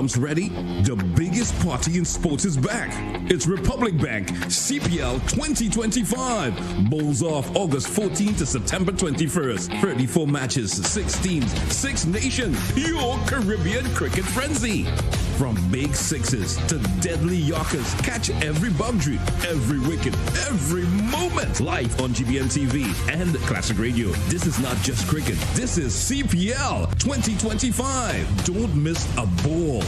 dumps ready? The biggest party in sports is back. It's Republic Bank CPL 2025. Bowls off August 14th to September 21st. 34 matches, 6 teams, 6 nations. Your Caribbean cricket frenzy. From big sixes to deadly yorkers, catch every boundary, every wicket, every moment. Live on GBN TV and Classic Radio. This is not just cricket. This is CPL 2025. Don't miss a ball.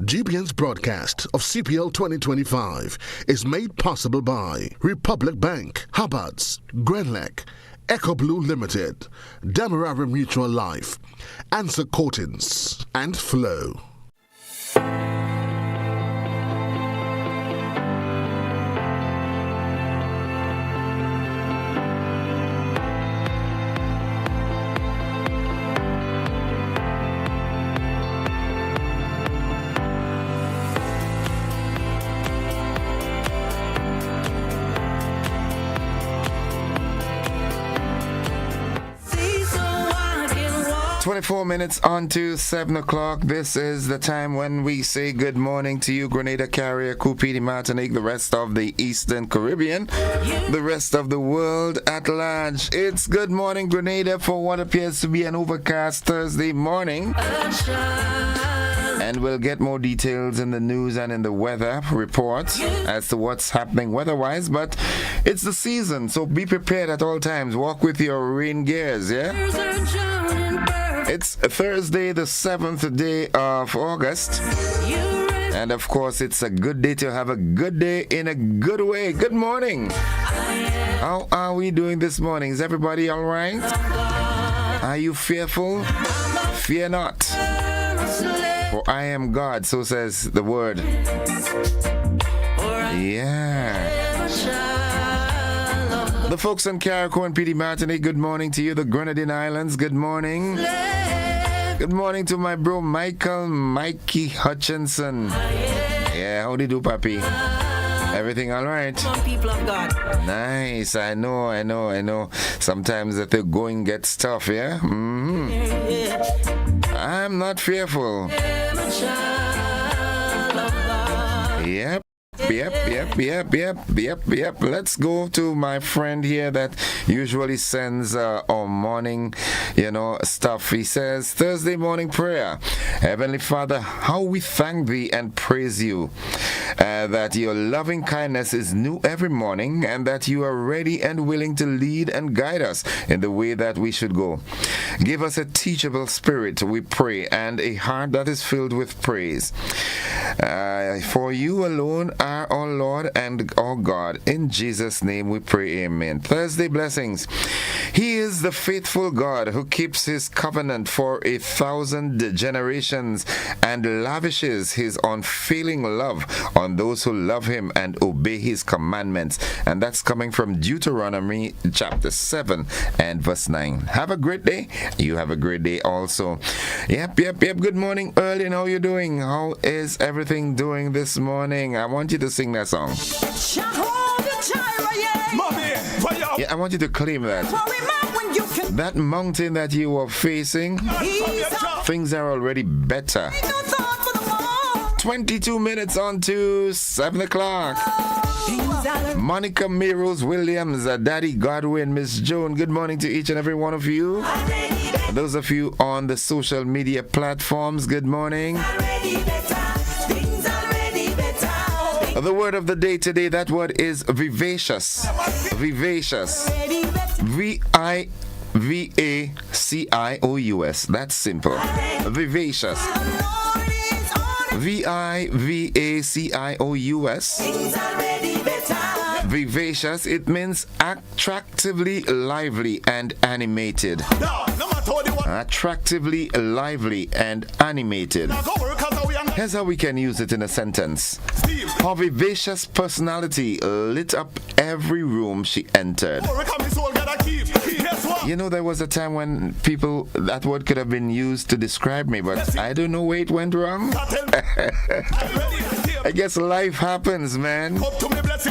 GBN's broadcast of CPL 2025 is made possible by Republic Bank, Hubbards, Grenlec, Echo Blue Limited, Demerara Mutual Life, Answer Coatings, and Flow. 24 minutes on to 7 o'clock. This is the time when we say good morning to you, Grenada, Carrier, Cupidi, Martinique, the rest of the Eastern Caribbean, the rest of the world at large. It's good morning, Grenada, for what appears to be an overcast Thursday morning. And we'll get more details in the news and in the weather report as to what's happening weather-wise. But it's the season, so be prepared at all times. Walk with your rain gears, yeah? It's Thursday, the 7th day of August. And of course, it's a good day to have a good day in a good way. Good morning. How are we doing this morning? Is everybody all right? Are you fearful? Fear not. For I am God, so says the word. Yeah. The folks in Carriacou and PD Martinique, good morning to you. The Grenadine Islands, good morning. Good morning to my bro Mikey Hutchinson. Yeah, how do you do, papi? Everything all right? People of God. Nice. I know. Sometimes the going gets tough, yeah? I'm not fearful. Yep. Let's go to my friend here that usually sends our morning, stuff. He says, Thursday morning prayer. Heavenly Father, how we thank thee and praise you that your loving kindness is new every morning and that you are ready and willing to lead and guide us in the way that we should go. Give us a teachable spirit, we pray, and a heart that is filled with praise. For you alone are our Lord and our God. In Jesus' name we pray, amen. Thursday blessings. He is the faithful God who keeps his covenant for 1,000 generations and lavishes his unfailing love on those who love him and obey his commandments. And that's coming from Deuteronomy chapter 7 and verse 9. Have a great day. You have a great day also. Yep. Good morning, Erlin. How you doing? How is everything doing this morning? I want you to sing that song. Yeah, I want you to claim that. That mountain that you were facing, things are already better. 22 minutes on to 7 o'clock. Monica Meros Williams, Daddy Godwin, Miss Joan, good morning to each and every one of you. Those of you on the social media platforms, good morning. The word of the day today, that word is vivacious. Vivacious. V-I-V-A-C-I-O-U-S. That's simple. Vivacious. V-I-V-A-C-I-O-U-S. Vivacious, it means attractively lively and animated. Attractively lively and animated. Here's how we can use it in a sentence. Her vivacious personality lit up every room she entered. There was a time when that word could have been used to describe me, but I don't know where it went wrong. I guess life happens, man.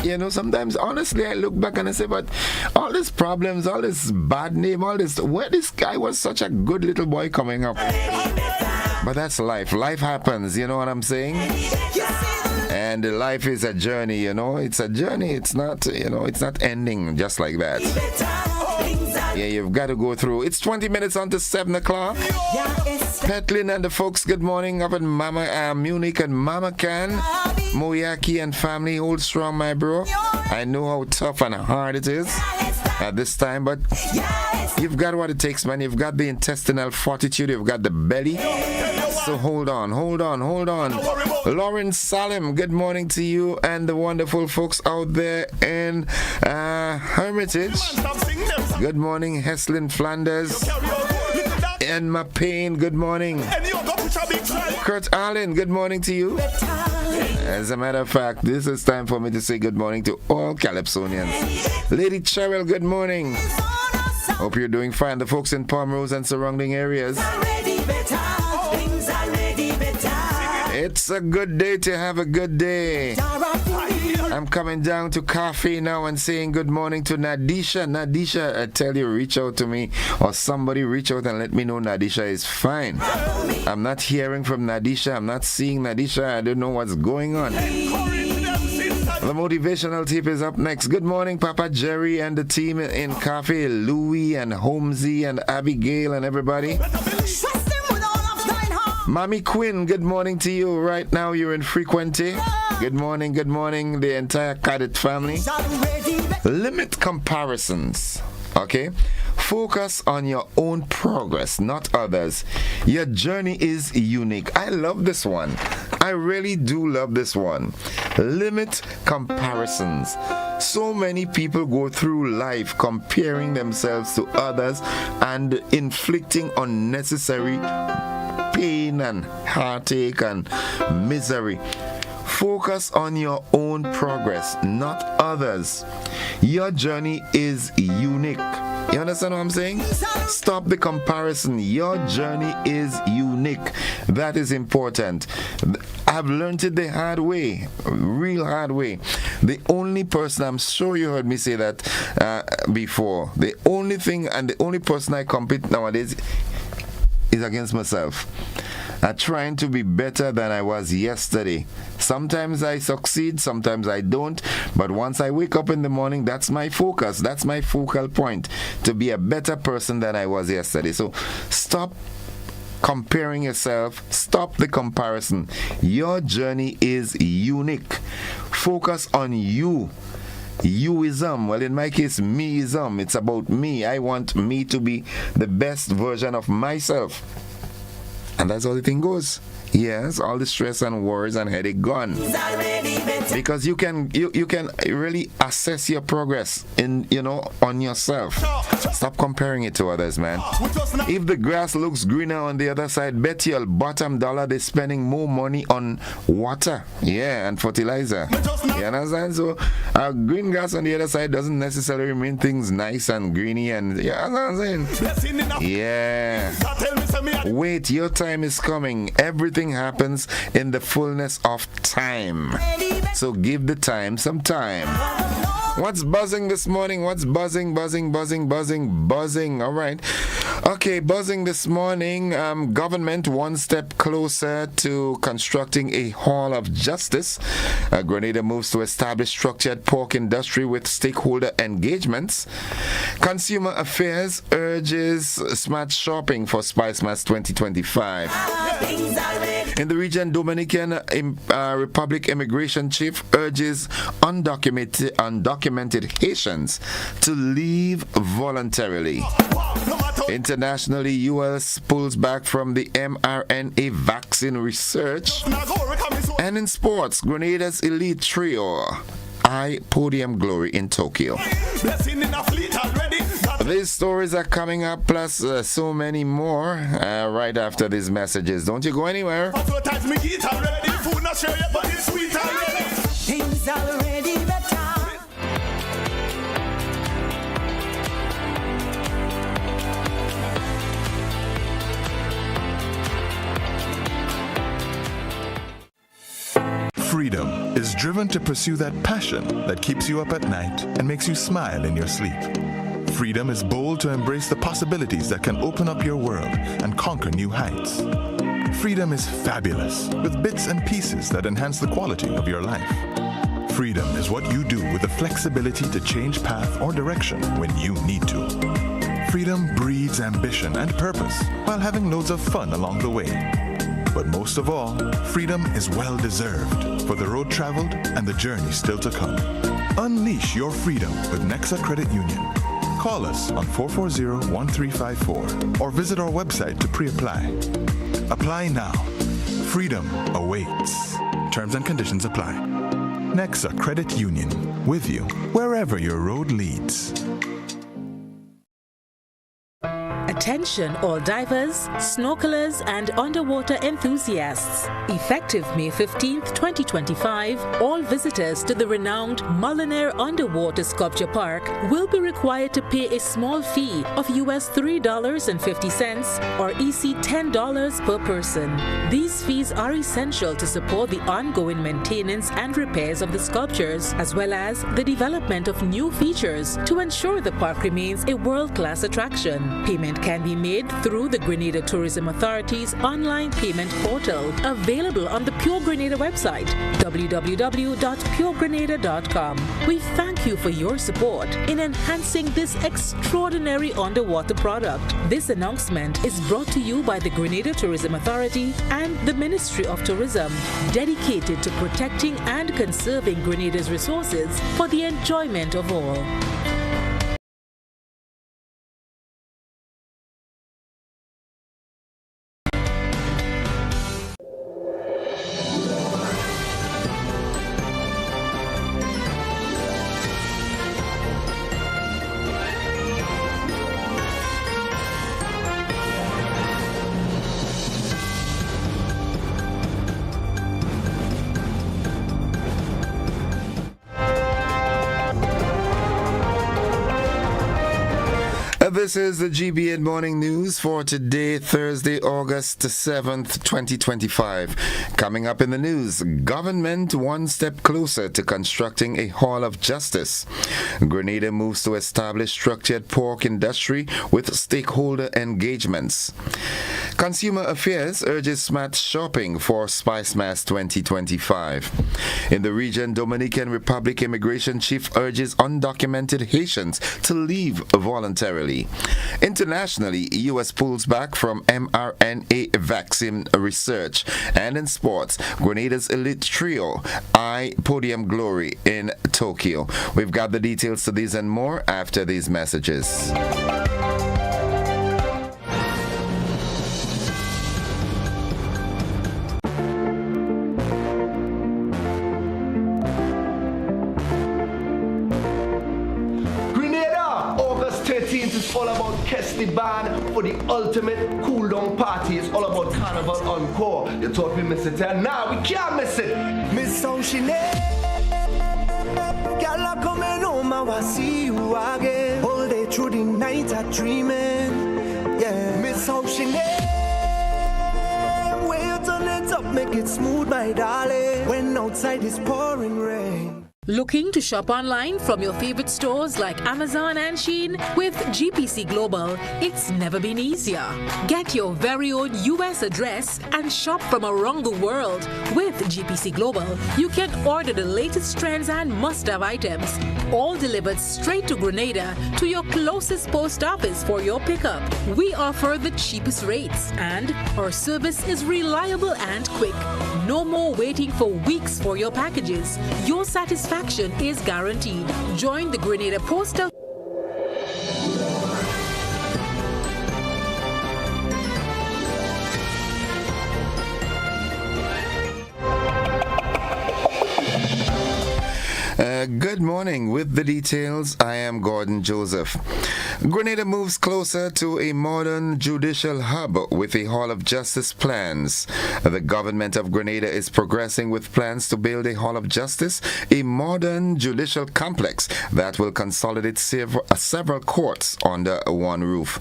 You know, sometimes, honestly, I look back and I say, but all these problems, all this bad name, all this, where this guy was such a good little boy coming up. But that's life. Life happens, you know what I'm saying? And life is a journey, you know. It's a journey. It's not, you know, it's not ending just like that. Yeah, you've got to go through. It's 20 minutes on to 7 o'clock. Petlin and the folks, good morning up in Mama Munich and Mama Can. Moyaki and family, hold strong, my bro. I know how tough and hard it is at this time, but you've got what it takes, man. You've got the intestinal fortitude, you've got the belly. So hold on. Lauren Salim, good morning to you and the wonderful folks out there in Hermitage. Good morning, Heslin Flanders. And my pain, good morning. Kurt Allen, good morning to you. As a matter of fact, this is time for me to say good morning to all Calypsonians. Lady Cheryl, good morning. Hope you're doing fine. The folks in Palm Rose and surrounding areas. It's a good day to have a good day. I'm coming down to coffee now and saying good morning to Nadisha. Nadisha, I tell you, reach out to me or somebody reach out and let me know Nadisha is fine. I'm not hearing from Nadisha. I'm not seeing Nadisha. I don't know what's going on. The motivational tip is up next. Good morning, Papa Jerry and the team in coffee, Louie and Holmesy and Abigail and everybody. Mommy Quinn, good morning to you. Right now you're in Frequency. Good morning, the entire Cadet family. Limit comparisons, okay? Focus on your own progress, not others. Your journey is unique. I love this one. I really do love this one. Limit comparisons. So many people go through life comparing themselves to others and inflicting unnecessary pain and heartache and misery. Focus on your own progress, not others. Your journey is unique. You understand what I'm saying? Stop the comparison. Your journey is unique. That is important. I've learned it the hard way, real hard way. The only person, I'm sure you heard me say that before, the only thing and the only person I compete nowadays is against myself. I'm trying to be better than I was yesterday. Sometimes I succeed, sometimes I don't, but once I wake up in the morning, that's my focus, that's my focal point, to be a better person than I was yesterday. So stop comparing yourself, stop the comparison. Your journey is unique. Focus on you. Youism, well in my case meism, it's about me. I want me to be the best version of myself, and that's how the thing goes. Yes, all the stress and worries and headache gone, because you can really assess your progress in, you know, on yourself. Stop comparing it to others, man. If the grass looks greener on the other side, bet your bottom dollar they're spending more money on water, yeah, and fertilizer. You understand? So green grass on the other side doesn't necessarily mean things nice and greeny, and you know what I'm saying? Yeah. Wait, your time is coming. Everything happens in the fullness of time. So give the time some time. What's buzzing this morning? What's buzzing? All right. Okay, buzzing this morning. Government one step closer to constructing a hall of justice. Grenada moves to establish structured pork industry with stakeholder engagements. Consumer Affairs urges smart shopping for Spicemas 2025. In the region, Dominican Republic Immigration Chief urges undocumented Haitians to leave voluntarily. Internationally, U.S. pulls back from the mRNA vaccine research. And in sports, Grenada's elite trio eye podium glory in Tokyo. These stories are coming up, plus so many more right after these messages. Don't you go anywhere. Freedom driven to pursue that passion that keeps you up at night and makes you smile in your sleep. Freedom is bold to embrace the possibilities that can open up your world and conquer new heights. Freedom is fabulous, with bits and pieces that enhance the quality of your life. Freedom is what you do with the flexibility to change path or direction when you need to. Freedom breeds ambition and purpose while having loads of fun along the way. But most of all, freedom is well-deserved for the road traveled and the journey still to come. Unleash your freedom with Nexa Credit Union. Call us on 440-1354 or visit our website to pre-apply. Apply now. Freedom awaits. Terms and conditions apply. Nexa Credit Union, with you wherever your road leads. Attention all divers, snorkelers and underwater enthusiasts. Effective May 15th, 2025, all visitors to the renowned Mullinair Underwater Sculpture Park will be required to pay a small fee of US $3.50 or EC $10 per person. These fees are essential to support the ongoing maintenance and repairs of the sculptures, as well as the development of new features to ensure the park remains a world-class attraction. Payment can be made through the Grenada Tourism Authority's online payment portal, available on the Pure Grenada website, www.puregrenada.com. We thank you for your support in enhancing this extraordinary underwater product. This announcement is brought to you by the Grenada Tourism Authority and the Ministry of Tourism, dedicated to protecting and conserving Grenada's resources for the enjoyment of all. This is the GB8 Morning News for today, Thursday, August 7th, 2025. Coming up in the news, government one step closer to constructing a Hall of Justice. Grenada moves to establish structured pork industry with stakeholder engagements. Consumer Affairs urges smart shopping for Spice Mass 2025. In the region, Dominican Republic Immigration Chief urges undocumented Haitians to leave voluntarily. Internationally, U.S. pulls back from mRNA vaccine research. And in sports, Grenada's elite trio eye podium glory in Tokyo. We've got the details to these and more after these messages. It's all about Kesty Band for the ultimate cool down party. It's all about Carnival Encore. You thought we missed it, and now we can't miss it. Miss Oceanet, girl, I coming home, I will see you again. All day through the night, I dreaming. Yeah, Miss Oceanet, way you turn it up, make it smooth, my darling. When outside is pouring rain. Looking to shop online from your favorite stores like Amazon and Shein? With GPC Global, it's never been easier. Get your very own US address and shop from around the world. With GPC Global, you can order the latest trends and must-have items, all delivered straight to Grenada to your closest post office for your pickup. We offer the cheapest rates, and our service is reliable and quick. No more waiting for weeks for your packages. Your satisfaction is guaranteed. Join the Grenada Postal. Good morning. With the details, I am Gordon Joseph. Grenada moves closer to a modern judicial hub with a Hall of Justice plans. The government of Grenada is progressing with plans to build a Hall of Justice, a modern judicial complex that will consolidate several courts under one roof.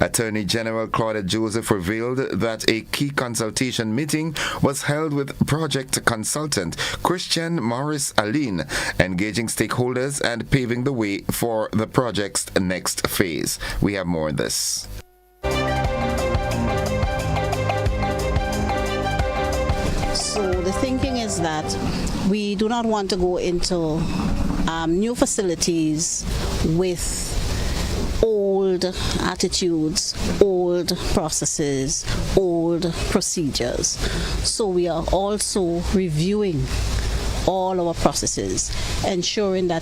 Attorney General Claudette Joseph revealed that a key consultation meeting was held with project consultant Christian Morris Aline, engaging stakeholders and paving the way for the project's next phase. We have more on this. So the thinking is that we do not want to go into new facilities with old attitudes, old processes, old procedures. So we are also reviewing all our processes, ensuring that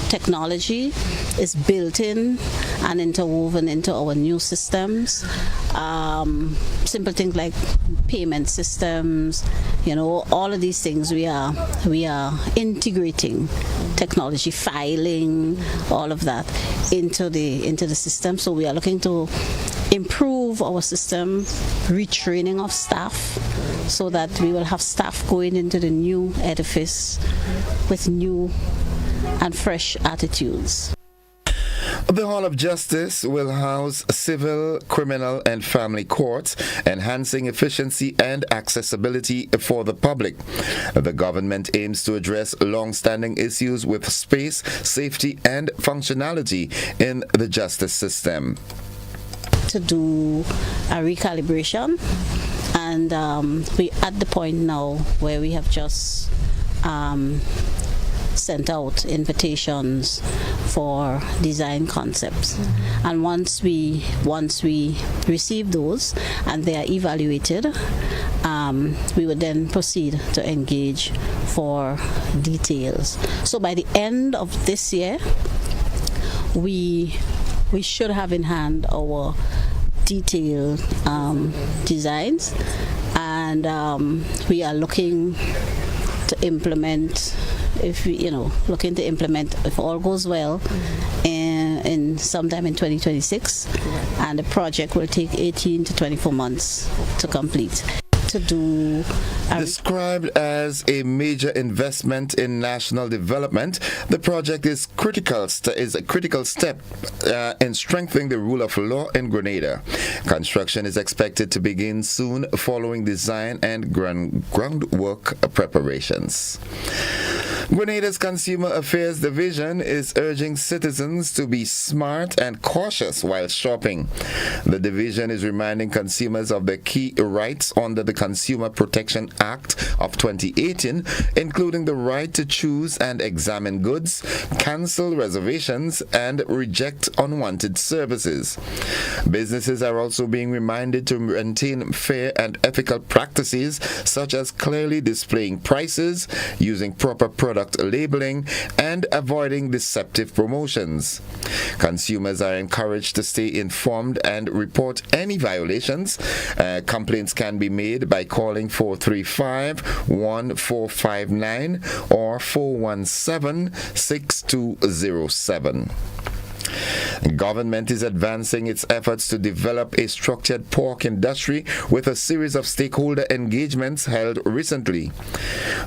technology is built in and interwoven into our new systems. Simple things like payment systems, all of these things we are integrating technology, filing, all of that into the system. So we are looking to improve our system, retraining of staff, so that we will have staff going into the new edifice with new and fresh attitudes. The Hall of Justice will house civil, criminal, and family courts, enhancing efficiency and accessibility for the public. The government aims to address long-standing issues with space, safety, and functionality in the justice system. To do a recalibration, and we're at the point now where we have just sent out invitations for design concepts, and once we receive those and they are evaluated, we would then proceed to engage for details. So by the end of this year, we should have in hand our detailed designs, and we are looking to implement, if all goes well, in sometime in 2026, and the project will take 18 to 24 months to complete. Described as a major investment in national development, the project is a critical step in strengthening the rule of law in Grenada. Construction is expected to begin soon following design and groundwork preparations. Grenada's Consumer Affairs Division is urging citizens to be smart and cautious while shopping. The division is reminding consumers of their key rights under the Consumer Protection Act of 2018, including the right to choose and examine goods, cancel reservations, and reject unwanted services. Businesses are also being reminded to maintain fair and ethical practices, such as clearly displaying prices, using proper product labeling, and avoiding deceptive promotions. Consumers are encouraged to stay informed and report any violations. Complaints can be made by calling 435-1459 or 417-6207. Government is advancing its efforts to develop a structured pork industry with a series of stakeholder engagements held recently.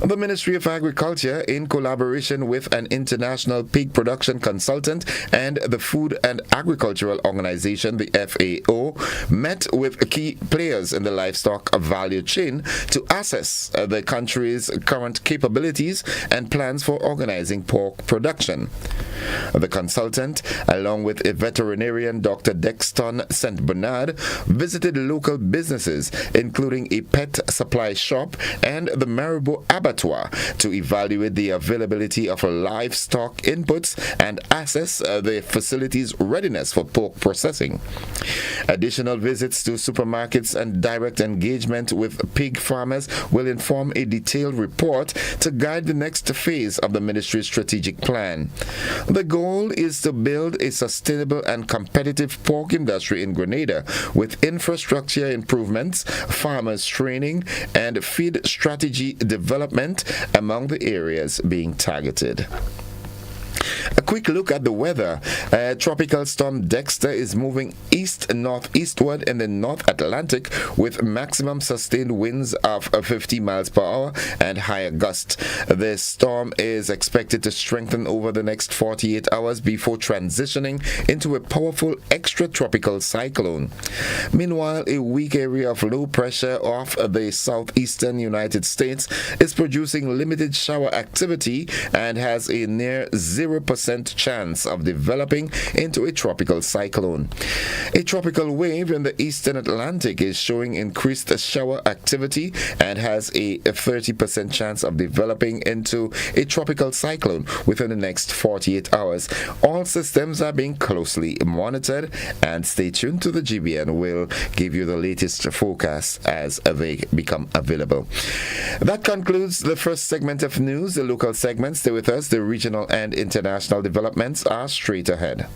The Ministry of Agriculture, in collaboration with an international pig production consultant and the Food and Agricultural Organization, the FAO, met with key players in the livestock value chain to assess the country's current capabilities and plans for organizing pork production. The consultant, along with a veterinarian, Dr. Dexton St. Bernard, visited local businesses, including a pet supply shop and the Maribor Abattoir, to evaluate the availability of livestock inputs and assess the facility's readiness for pork processing. Additional visits to supermarkets and direct engagement with pig farmers will inform a detailed report to guide the next phase of the ministry's strategic plan. The goal is to build a sustainable and competitive pork industry in Grenada with infrastructure improvements, farmers training, and feed strategy development among the areas being targeted. quick look at the weather. Tropical storm Dexter is moving east-northeastward in the North Atlantic with maximum sustained winds of 50 miles per hour and higher gusts. The storm is expected to strengthen over the next 48 hours before transitioning into a powerful extratropical cyclone. Meanwhile, a weak area of low pressure off the southeastern United States is producing limited shower activity and has a near 0% chance of developing into a tropical cyclone. A tropical wave in the eastern Atlantic is showing increased shower activity and has a 30% chance of developing into a tropical cyclone within the next 48 hours. All systems are being closely monitored, and stay tuned to the GBN. We'll give you the latest forecast as they become available. That concludes the first segment of news. The local segments, stay with us. The regional and international developments are straight ahead.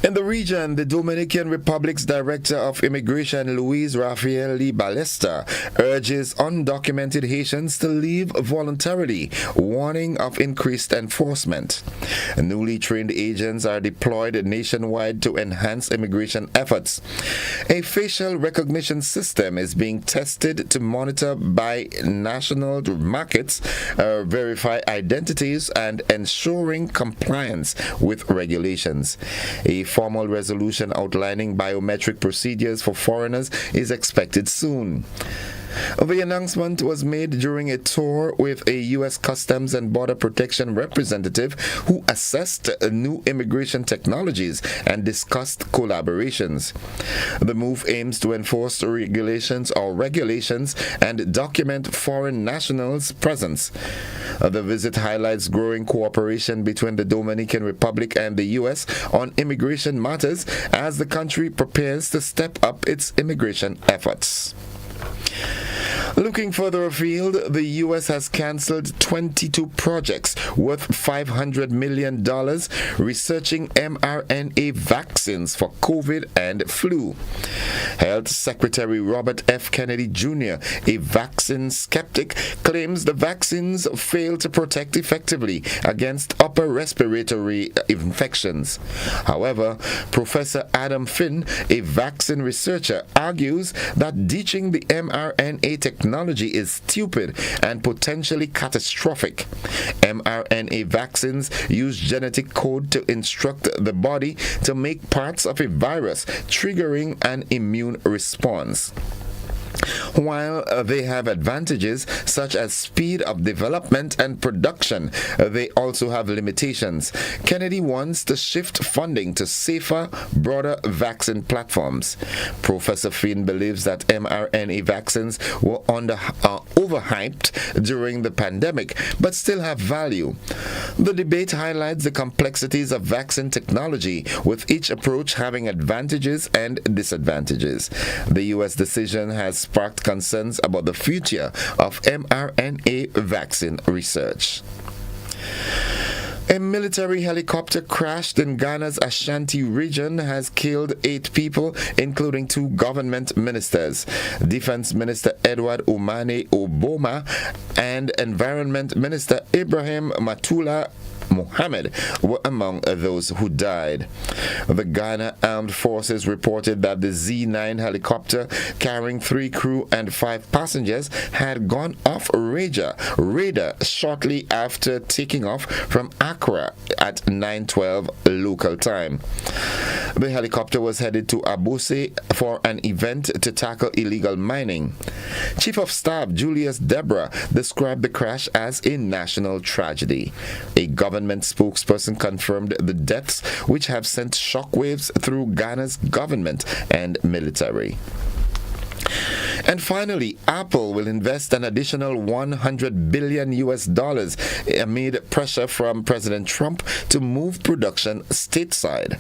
In the region, the Dominican Republic's Director of Immigration, Luis Rafael Balesta, urges undocumented Haitians to leave voluntarily, warning of increased enforcement. Newly trained agents are deployed nationwide to enhance immigration efforts. A facial recognition system is being tested to monitor by national markets, verify identities, and ensuring compliance with regulations. A formal resolution outlining biometric procedures for foreigners is expected soon. The announcement was made during a tour with a U.S. Customs and Border Protection representative who assessed new immigration technologies and discussed collaborations. The move aims to enforce regulations and document foreign nationals' presence. The visit highlights growing cooperation between the Dominican Republic and the U.S. on immigration matters as the country prepares to step up its immigration efforts. Looking further afield, the U.S. has cancelled 22 projects worth $500 million researching mRNA vaccines for COVID and flu. Health Secretary Robert F. Kennedy Jr., a vaccine skeptic, claims the vaccines fail to protect effectively against upper respiratory infections. However, Professor Adam Finn, a vaccine researcher, argues that ditching the mRNA technology is stupid and potentially catastrophic. mRNA vaccines use genetic code to instruct the body to make parts of a virus, triggering an immune response. While they have advantages such as speed of development and production, they also have limitations. Kennedy wants to shift funding to safer, broader vaccine platforms. Professor Finn believes that mRNA vaccines were overhyped during the pandemic, but still have value. The debate highlights the complexities of vaccine technology, with each approach having advantages and disadvantages. The U.S. decision has sparked concerns about the future of mRNA vaccine research. A military helicopter crashed in Ghana's Ashanti region has killed 8 people, including 2 government ministers. Defense Minister Edward Umane Oboma and Environment Minister Ibrahim Matula Mohammed were among those who died. The Ghana Armed Forces reported that the Z-9 helicopter carrying 3 crew and 5 passengers had gone off radar shortly after taking off from Accra at 9:12 local time. The helicopter was headed to Abose for an event to tackle illegal mining. Chief of Staff Julius Deborah described the crash as a national tragedy. A government spokesperson confirmed the deaths, which have sent shockwaves through Ghana's government and military. And finally, Apple will invest an additional $100 billion amid pressure from President Trump to move production stateside.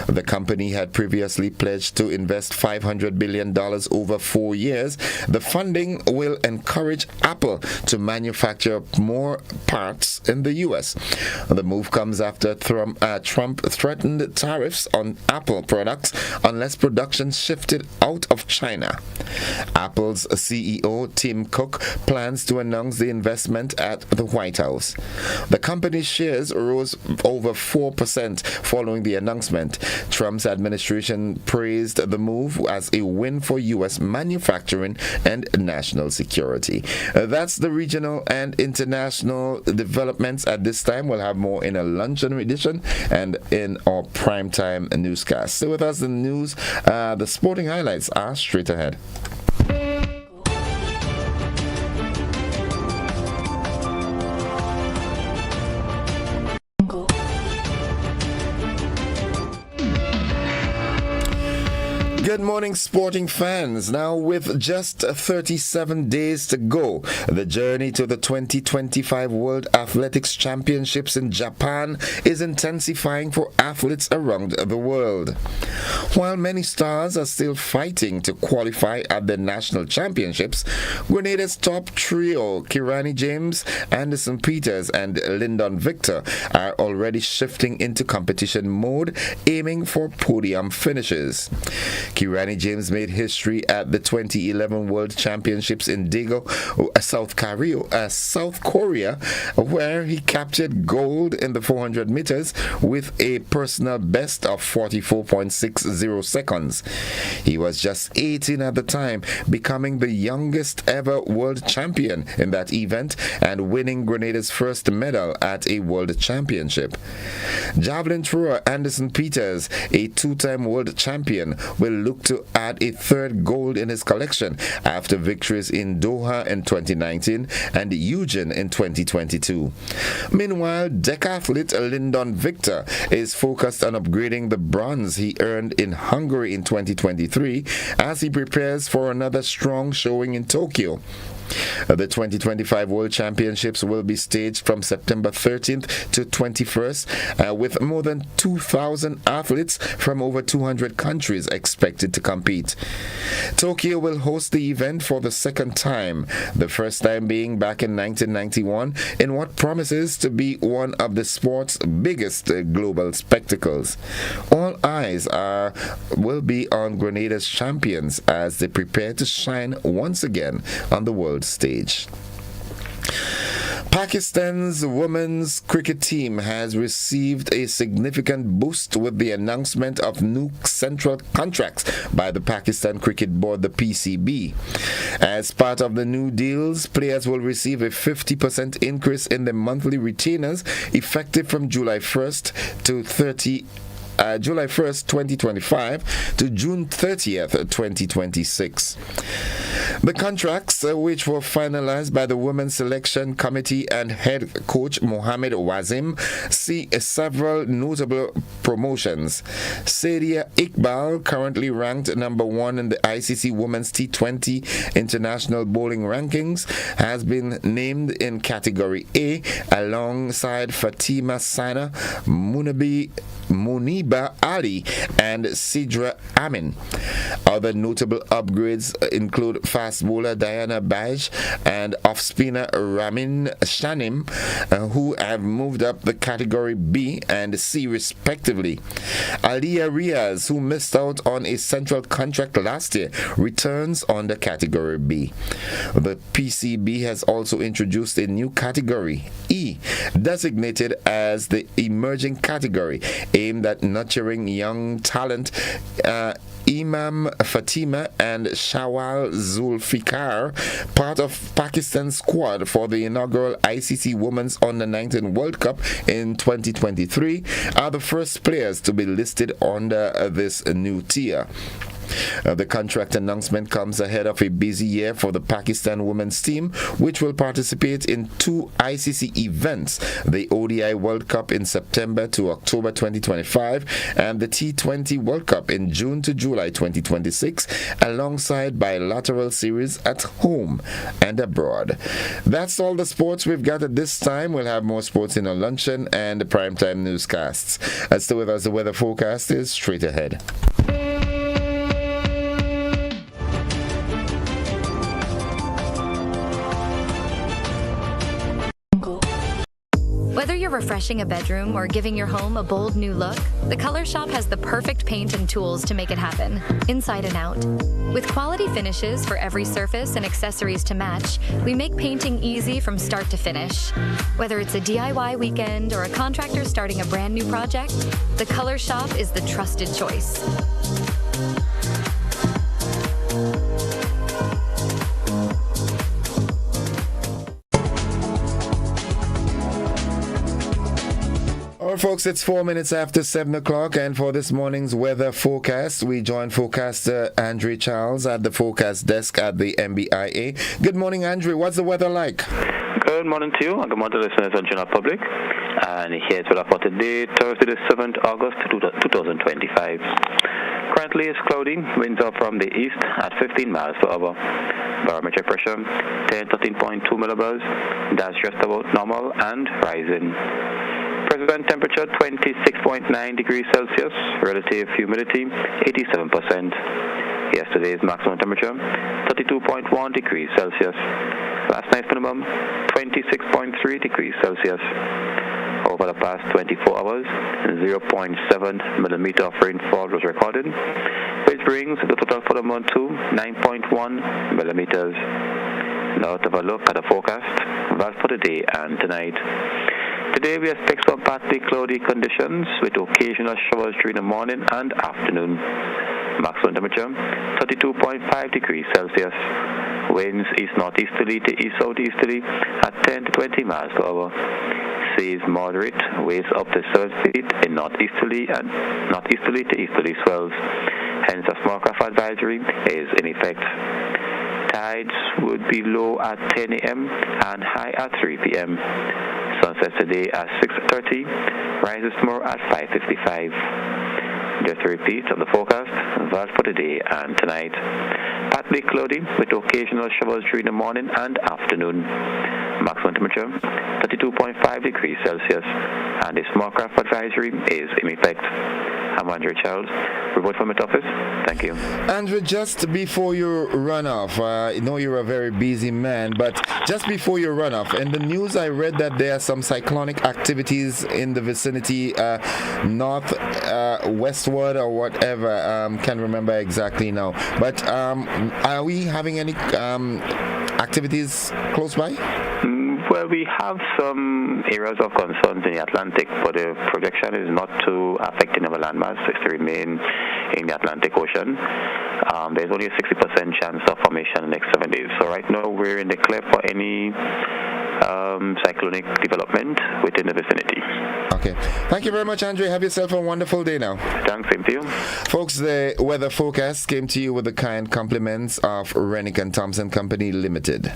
The company had previously pledged to invest $500 billion over 4 years. The funding will encourage Apple to manufacture more parts in the U.S. The move comes after Trump threatened tariffs on Apple products unless production shifted out of China. Apple's CEO Tim Cook plans to announce the investment at the White House. The company's shares rose over 4% following the announcement. Trump's administration praised the move as a win for U.S. manufacturing and national security. That's the regional and international developments at this time. We'll have more in a luncheon edition and in our primetime newscast. Stay with us. The news, the sporting highlights are straight ahead. Good morning, sporting fans. Now, with just 37 days to go, the journey to the 2025 World Athletics Championships in Japan is intensifying for athletes around the world. While many stars are still fighting to qualify at the national championships, Grenada's top trio, Kirani James, Anderson Peters, and Lyndon Victor, are already shifting into competition mode, aiming for podium finishes. Kirani James made history at the 2011 World Championships in Daegu, South Korea, where he captured gold in the 400 meters with a personal best of 44.60 seconds. He was just 18 at the time, becoming the youngest ever world champion in that event and winning Grenada's first medal at a world championship. Javelin thrower Anderson Peters, a two-time world champion, will look to add a third gold in his collection after victories in Doha in 2019 and Eugene in 2022. Meanwhile, decathlete Lyndon Victor is focused on upgrading the bronze he earned in Hungary in 2023 as he prepares for another strong showing in Tokyo. The 2025 World Championships will be staged from September 13th to 21st, with more than 2,000 athletes from over 200 countries expected to compete. Tokyo will host the event for the second time, the first time being back in 1991, in what promises to be one of the sport's biggest global spectacles. All eyes will be on Grenada's champions as they prepare to shine once again on the world stage. Pakistan's women's cricket team has received a significant boost with the announcement of new central contracts by the Pakistan Cricket Board, the PCB. As part of the new deals, players will receive a 50% increase in their monthly retainers effective from July 1st, 2025 to June 30th, 2026. The contracts, which were finalized by the Women's Selection Committee and head coach Mohammed Wazim, see several notable promotions. Sadia Iqbal, currently ranked number 1 in the ICC Women's T20 International Bowling Rankings, has been named in Category A alongside Fatima Sana, Muniba Ali, and Sidra Amin. Other notable upgrades include fast bowler Diana Baj and off-spinner Ramin Shanim, who have moved up the Category B and C respectively. Aliyah Riaz, who missed out on a central contract last year, returns on the Category B. The PCB has also introduced a new category, E, designated as the emerging category, aimed at nurturing young talent. Imam Fatima and Shawal Zulfikar, part of Pakistan's squad for the inaugural ICC Women's Under-19 World Cup in 2023, are the first players to be listed under this new tier. The contract announcement comes ahead of a busy year for the Pakistan women's team, which will participate in 2 ICC events, the ODI World Cup in September to October 2025 and the T20 World Cup in June to July 2026, alongside bilateral series at home and abroad. That's all the sports we've got at this time. We'll have more sports in our luncheon and the primetime newscasts. As to whether the weather forecast is straight ahead. Whether you're refreshing a bedroom or giving your home a bold new look, the Color Shop has the perfect paint and tools to make it happen, inside and out. With quality finishes for every surface and accessories to match, we make painting easy from start to finish. Whether it's a DIY weekend or a contractor starting a brand new project, the Color Shop is the trusted choice. Alright, folks, it's 4 minutes after 7 o'clock, and for this morning's weather forecast, we join forecaster Andrew Charles at the forecast desk at the MBIA. Good morning, Andrew. What's the weather like? Good morning to you, and good morning to listeners and general public. And here's weather for today, Thursday, the 7th August 2025. Currently, it's cloudy. Winds are from the east at 15 miles per hour. Barometric pressure 13.2 millibars. That's just about normal and rising. Present temperature 26.9 degrees Celsius. Relative humidity 87%. Yesterday's maximum temperature 32.1 degrees Celsius. Last night's minimum 26.3 degrees Celsius. Over the past 24 hours, 0.7 millimeter of rainfall was recorded, which brings the total for the month to 9.1 millimeters. Now to have a look at the forecast, that's for today and tonight. Today we expect some partly cloudy conditions with occasional showers during the morning and afternoon. Maximum temperature 32.5 degrees Celsius. Winds east-northeasterly to east-southeasterly at 10 to 20 miles per hour. Seas moderate, waves up to 7 feet in northeasterly and northeasterly to easterly swells. Hence a small craft advisory is in effect. Tides would be low at 10 a.m. and high at 3 p.m. Sunset today at 6:30, rises tomorrow at 5:55. Just a repeat of the forecast, that's for today and tonight. Partly cloudy with occasional showers during the morning and afternoon. Maximum temperature 32.5 degrees Celsius, and a small craft advisory is in effect. I'm Andrew Charles. Report from the office. Thank you. Andrew, just before you run off, I know you're a very busy man, but just before you run off, in the news I read that there are some cyclonic activities in the vicinity, north, westward or whatever, can't remember exactly now. But are we having any activities close by? Well, we have some areas of concerns in the Atlantic, but the projection is not to affecting our landmass. It's to remain in the Atlantic Ocean. There's only a 60% chance of formation in the next 7 days. So right now we're in the clear for any cyclonic development within the vicinity. Okay. Thank you very much, Andrew. Have yourself a wonderful day now. Thanks, same to you. Folks, the weather forecast came to you with the kind compliments of Rennick and Thompson Company Limited.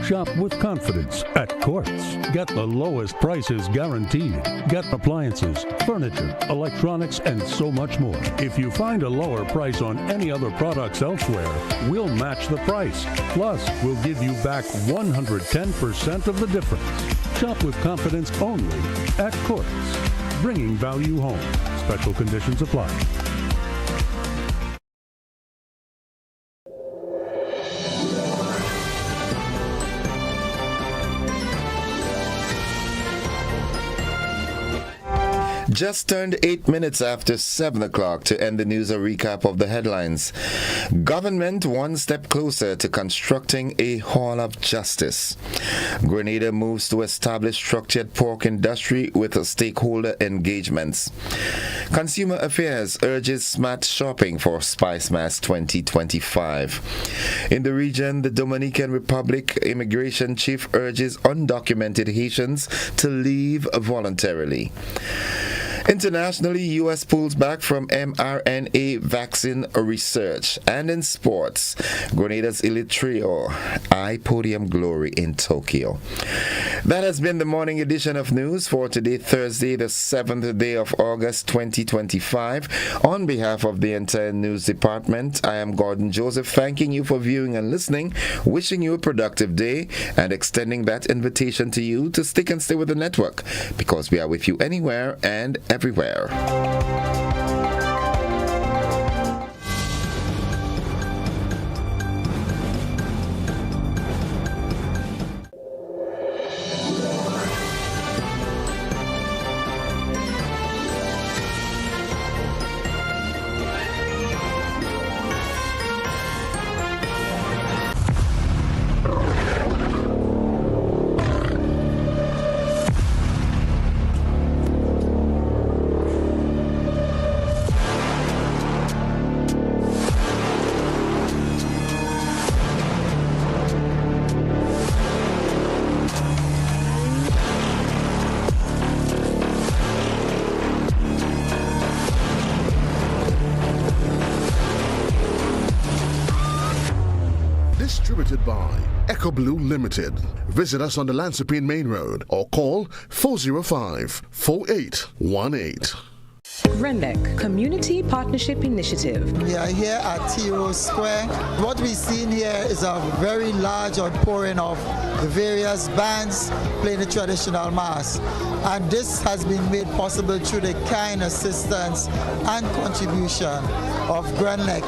Shop with confidence at Quartz. Get the lowest prices guaranteed. Get appliances, furniture, electronics, and so much more. If you find a lower price on any other products elsewhere, we'll match the price. Plus, we'll give you back 110% of the difference. Shop with confidence only at Quartz. Bringing value home. Special conditions apply. Just turned 8 minutes after 7 o'clock to end the news, a recap of the headlines. Government one step closer to constructing a Hall of Justice. Grenada moves to establish structured pork industry with stakeholder engagements. Consumer Affairs urges smart shopping for Spice Mass 2025. In the region, the Dominican Republic Immigration Chief urges undocumented Haitians to leave voluntarily. In Internationally, U.S. pulls back from mRNA vaccine research. And in sports, Grenada's elite trio eye podium glory in Tokyo. That has been the morning edition of news for today, Thursday, the 7th day of August 2025. On behalf of the entire news department, I am Gordon Joseph, thanking you for viewing and listening, wishing you a productive day, and extending that invitation to you to stick and stay with the network, because we are with you anywhere and everywhere. Distributed by Echo Blue Limited. Visit us on the Lansopine Main Road or call 405-4818. Grenada Community Partnership Initiative. We are here at T-Rose Square. What we've seen here is a very large outpouring of the various bands playing the traditional mass. And this has been made possible through the kind assistance and contribution of Grenada.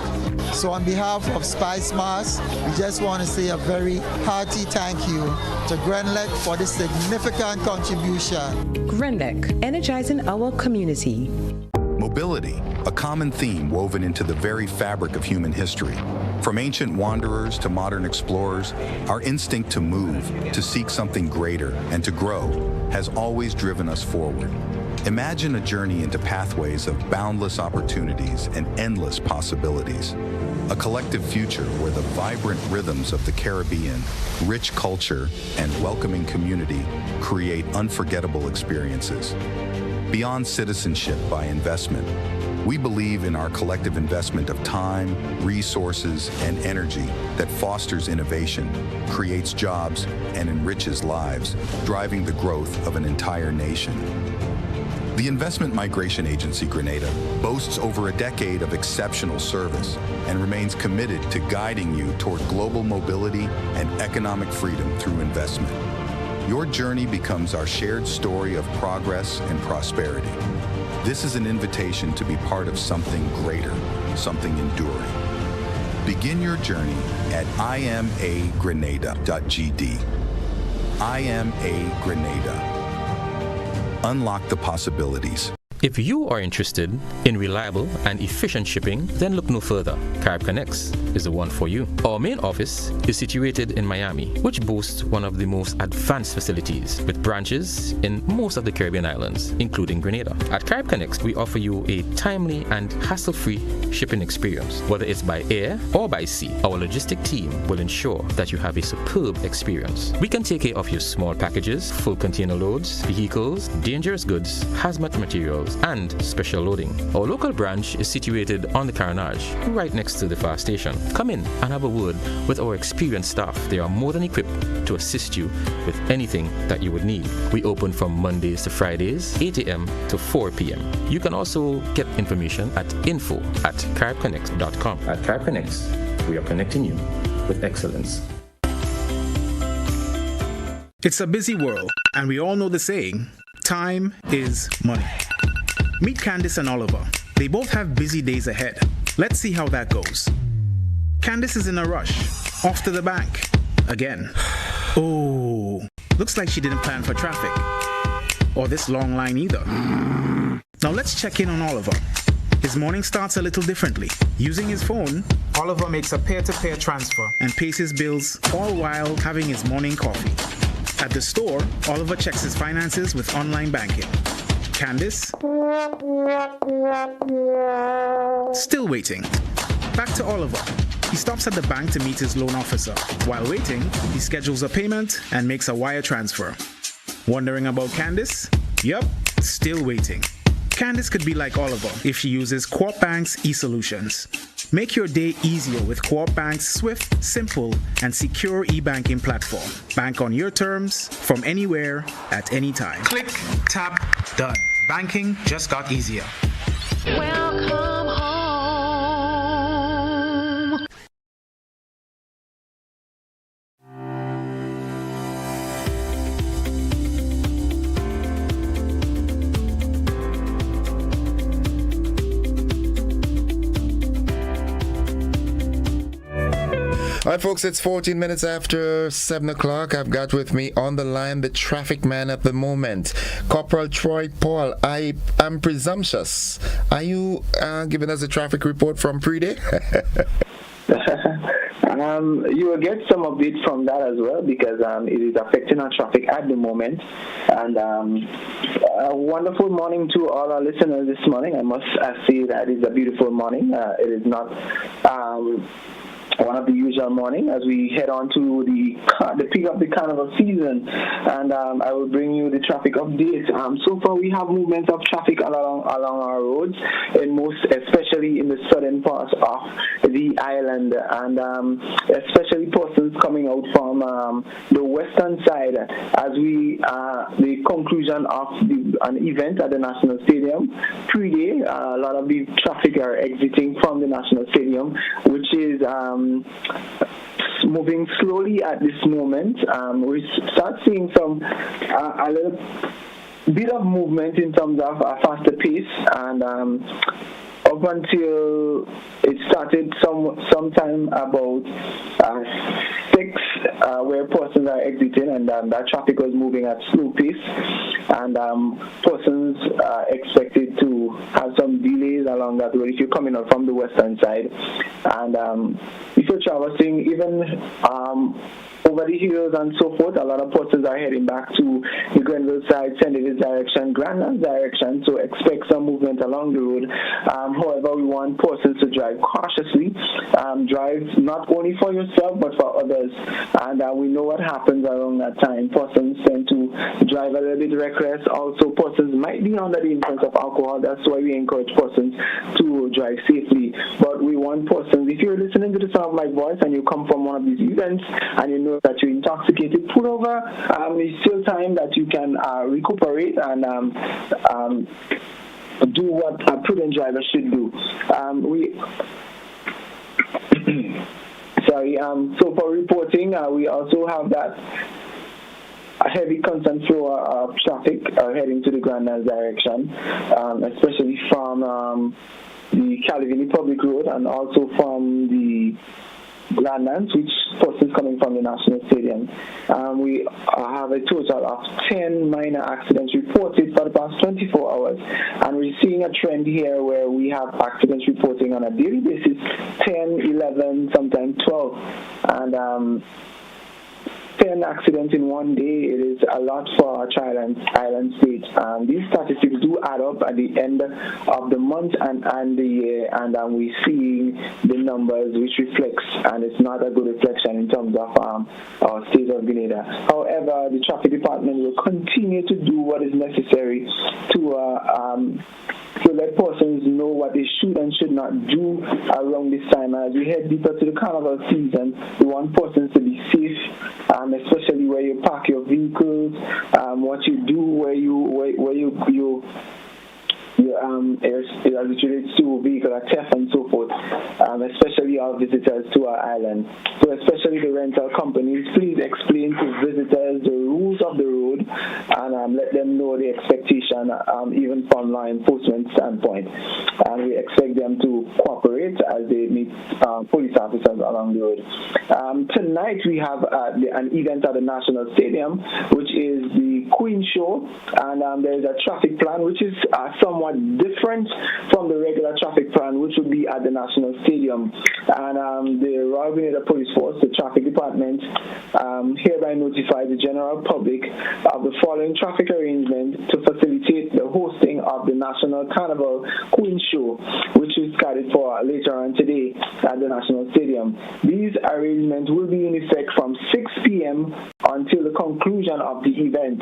So on behalf of Spice Mass, we just want to say a very hearty thank you to Grenada for this significant contribution. Grenada, energizing our community. Mobility, a common theme woven into the very fabric of human history. From ancient wanderers to modern explorers, our instinct to move, to seek something greater, and to grow has always driven us forward. Imagine a journey into pathways of boundless opportunities and endless possibilities. A collective future where the vibrant rhythms of the Caribbean, rich culture, and welcoming community create unforgettable experiences. Beyond citizenship by investment, we believe in our collective investment of time, resources, and energy that fosters innovation, creates jobs, and enriches lives, driving the growth of an entire nation. The Investment Migration Agency Grenada boasts over a decade of exceptional service and remains committed to guiding you toward global mobility and economic freedom through investment. Your journey becomes our shared story of progress and prosperity. This is an invitation to be part of something greater, something enduring. Begin your journey at imagrenada.gd. IMA Grenada. Unlock the possibilities. If you are interested in reliable and efficient shipping, then look no further. Carib Connects is the one for you. Our main office is situated in Miami, which boasts one of the most advanced facilities with branches in most of the Caribbean islands, including Grenada. At Carib Connects, we offer you a timely and hassle-free shipping experience, whether it's by air or by sea. Our logistic team will ensure that you have a superb experience. We can take care of your small packages, full container loads, vehicles, dangerous goods, hazmat materials, and special loading. Our local branch is situated on the Carnage, right next to the fire station. Come in and have a word with our experienced staff. They are more than equipped to assist you with anything that you would need. We open from Mondays to Fridays, 8 a.m. to 4 p.m. You can also get information at info@caribconnects.com. At Carib Connects, we are connecting you with excellence. It's a busy world, and we all know the saying, time is money. Meet Candice and Oliver. They both have busy days ahead. Let's see how that goes. Candice is in a rush, off to the bank, again. Oh, looks like she didn't plan for traffic, or this long line either. Now let's check in on Oliver. His morning starts a little differently. Using his phone, Oliver makes a peer-to-peer transfer and pays his bills, all while having his morning coffee. At the store, Oliver checks his finances with online banking. Candice? Still waiting. Back to Oliver. He stops at the bank to meet his loan officer. While waiting, he schedules a payment and makes a wire transfer. Wondering about Candice? Yup, still waiting. Candice could be like Oliver if she uses Co-op Bank's e-solutions. Make your day easier with Co-op Bank's swift, simple, and secure e-banking platform. Bank on your terms, from anywhere, at any time. Click, tap, done. Banking just got easier. Welcome home. All right, folks, it's 14 minutes after 7 o'clock. I've got with me on the line the traffic man at the moment, Corporal Troy Paul. I am presumptuous. Are you giving us a traffic report from pre-day? You will get some of it from that as well, because it is affecting our traffic at the moment. And a wonderful morning to all our listeners this morning. I must say that it's a beautiful morning. It is not one of the usual morning as we head on to the peak of the carnival season, and I will bring you the traffic update. So far we have movements of traffic along our roads, and especially in the southern part of the island, and especially persons coming out from the western side as the conclusion of an event at the National Stadium. Pre-day, a lot of the traffic are exiting from the National Stadium, which is moving slowly at this moment. We start seeing a little bit of movement in terms of a faster pace, and up until it started sometime about 6, where persons are exiting, and that traffic was moving at slow pace, and persons are expected to have some delays along that road if you're coming out from the western side, and if you're traversing even over the hills and so forth, a lot of persons are heading back to the Grenville side, St. David's direction, Grenada direction, so expect some movement along the road. However, we want persons to drive cautiously, drive not only for yourself but for others, and we know what happens around that time. Persons tend to drive a little bit reckless. Also, persons might be under the influence of alcohol. That's why we encourage persons to drive safely. But we want persons, if you're listening to the sound of my voice and you come from one of these events and you know that you're intoxicated, pull over. It's still time that you can recuperate and do what a prudent driver should do. So for reporting, we also have that a heavy constant flow of traffic heading to the Grenada direction, especially from the Calivini Public Road and also from the Grandlands, which persons coming from the National Stadium. We have a total of 10 minor accidents reported for the past 24 hours, and we're seeing a trend here where we have accidents reporting on a daily basis, 10, 11, sometimes 12, and 10 accidents in one day. It is a lot for our island state. These statistics do add up at the end of the month and the year, and we're seeing the numbers which reflects, and it's not a good reflection in terms of our state of Grenada. However, the traffic department will continue to do what is necessary to let persons know what they should and should not do around this time. As we head deeper to the carnival season, we want persons to be safe, especially where you park your vehicles, what you do, where you as it relates to vehicle theft and so forth, especially our visitors to our island. So especially the rental companies, please explain to visitors the rules of the road and let them know the expectation, even from law enforcement standpoint. And we expect them to cooperate as they meet police officers along the road. Tonight we have an event at the National Stadium, which is the Queen Show, and there is a traffic plan which is somewhat different from the regular traffic plan, which would be at the National Stadium. And the Royal Grenada Police Force, the traffic department, hereby notifies the general public of the following traffic arrangement to facilitate the hosting of the National Carnival Queen Show, which is scheduled for later on today at the National Stadium. These arrangements will be in effect from 6 p.m. until the conclusion of the event.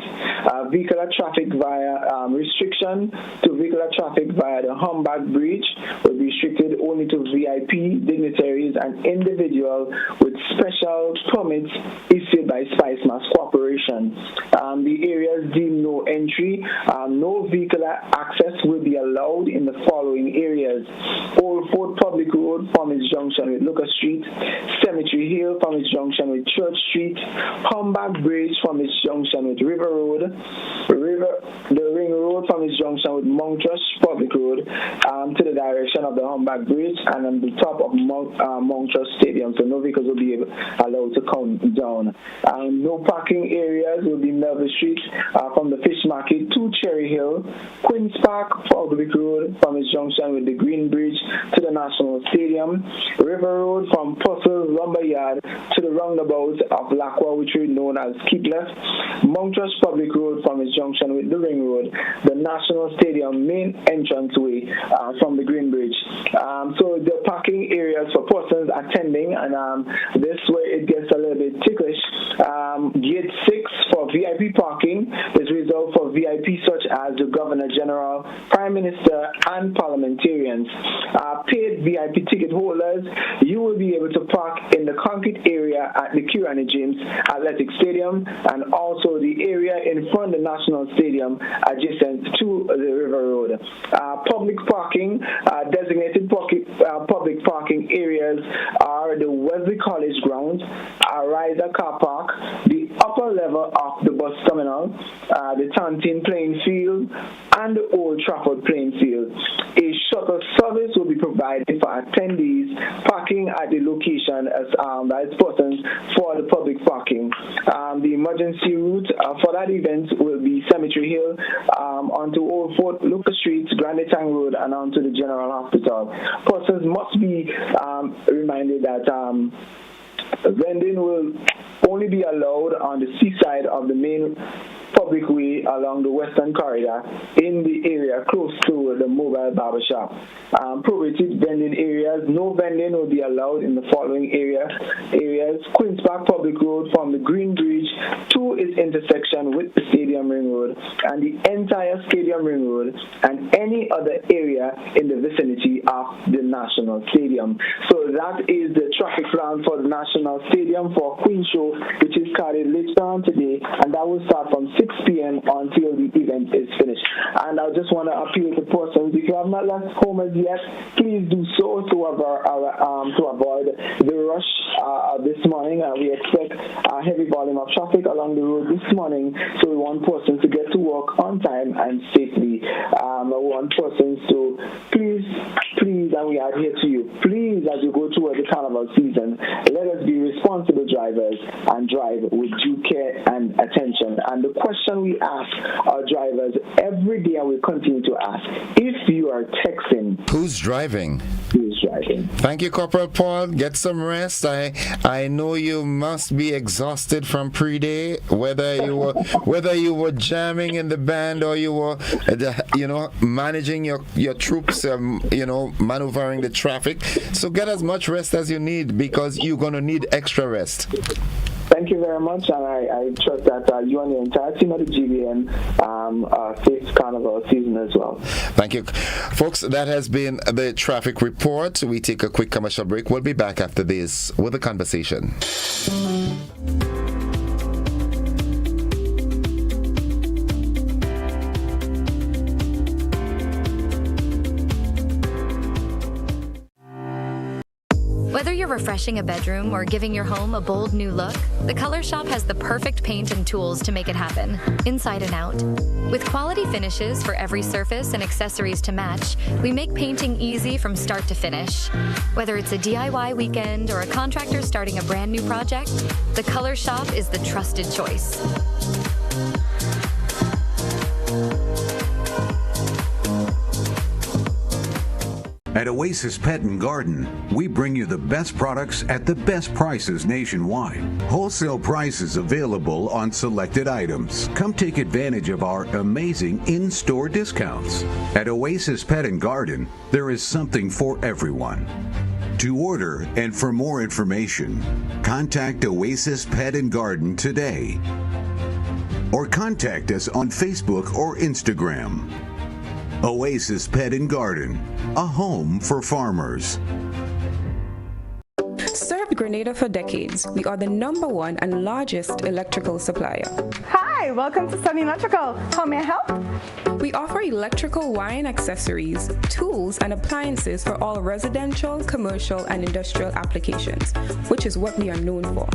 Vehicular traffic via restriction to vehicular traffic via the Humbag Bridge will be restricted only to VIP, dignitaries, and individuals with special permits issued by Spice Mass Corporation. The areas deemed no entry, no vehicular access will be allowed in the following areas: Old Fort Public Road from its junction with Lucas Street, Cemetery Hill from its junction with Church Street, Humbag Bridge from its junction with River Road, the Ring Road from its junction with Montrush Public Road to the direction of the Humbag Bridge and on the top of Montrush Stadium, so no vehicles will be allowed to come down. No parking areas will be Melville Street from the Fish Market to Cherry Hill, Queen's Park Public Road from its junction with the Green Bridge to the National Stadium, River Road from Purcell's Lumber Yard to the roundabout of Lacqua, which is known as Keep Left, Montrush Public Road from its junction with the Ring Road, the National Stadium main entranceway from the Green Bridge. So the parking areas for persons attending, and this way it gets a little bit ticklish. Gate 6 for VIP parking is reserved for VIP such as the Governor General, Prime Minister, and parliamentarians. Paid VIP ticket holders, you will be able to park in the concrete area at the Kirani James Athletic Stadium and also the area in front of the National Stadium adjacent to the River Road. Public parking, designated public parking areas are the Wesley College grounds, Riser Car Park, the upper level of the bus terminal, the Tantin playing field, and the Old Trafford playing field. A shuttle service will be provided for attendees parking at the location as persons for the public parking. The emergency route for that event will be Cemetery Hill onto Old Fort, Lucas Street, Granitang Road, and onto the General Hospital. Persons must be reminded that vending will only be allowed on the seaside of the main public way along the western corridor in the area close to the mobile barber shop. Prohibited vending areas, no vending will be allowed in the following areas: Queen's Park Public Road from the Green Bridge to its intersection with the Stadium Ring Road and the entire Stadium Ring Road and any other area in the vicinity of the National Stadium. So that is the traffic plan for the National Stadium for Queen Show, which is carried later on today, and that will start from 6 p.m. until the event is finished. And I just want to appeal to persons, if you have not left home as yet, please do so to avoid the rush this morning. We expect a heavy volume of traffic along the road this morning, so we want persons to get to work on time and safely. We want persons to please, and we adhere to you, please, as you go towards the carnival season, let us be responsible drivers and drive with due care and attention. And the question we ask our drivers every day, and we continue to ask, if you are texting, who's driving? Who's driving? Thank you, Corporal Paul. Get some rest. I know you must be exhausted from pre-day, whether you were jamming in the band or you were managing your troops, maneuvering the traffic. So get as much rest as you need, because you're going to need extra rest. Thank you very much, and I trust that you and the entire team of the GBN safe carnival season as well. Thank you. Folks, that has been the traffic report. We take a quick commercial break. We'll be back after this with a conversation. Whether you're refreshing a bedroom or giving your home a bold new look, the Color Shop has the perfect paint and tools to make it happen, inside and out. With quality finishes for every surface and accessories to match, we make painting easy from start to finish. Whether it's a DIY weekend or a contractor starting a brand new project, the Color Shop is the trusted choice. At Oasis Pet and Garden, we bring you the best products at the best prices nationwide. Wholesale prices available on selected items. Come take advantage of our amazing in-store discounts. At Oasis Pet and Garden, there is something for everyone. To order and for more information, contact Oasis Pet and Garden today. Or contact us on Facebook or Instagram. Oasis Pet and Garden, a home for farmers. Served Grenada for decades, we are the #1 and largest electrical supplier. Hi, welcome to Sunny Electrical. How may I help? We offer electrical wiring accessories, tools, and appliances for all residential, commercial, and industrial applications, which is what we are known for.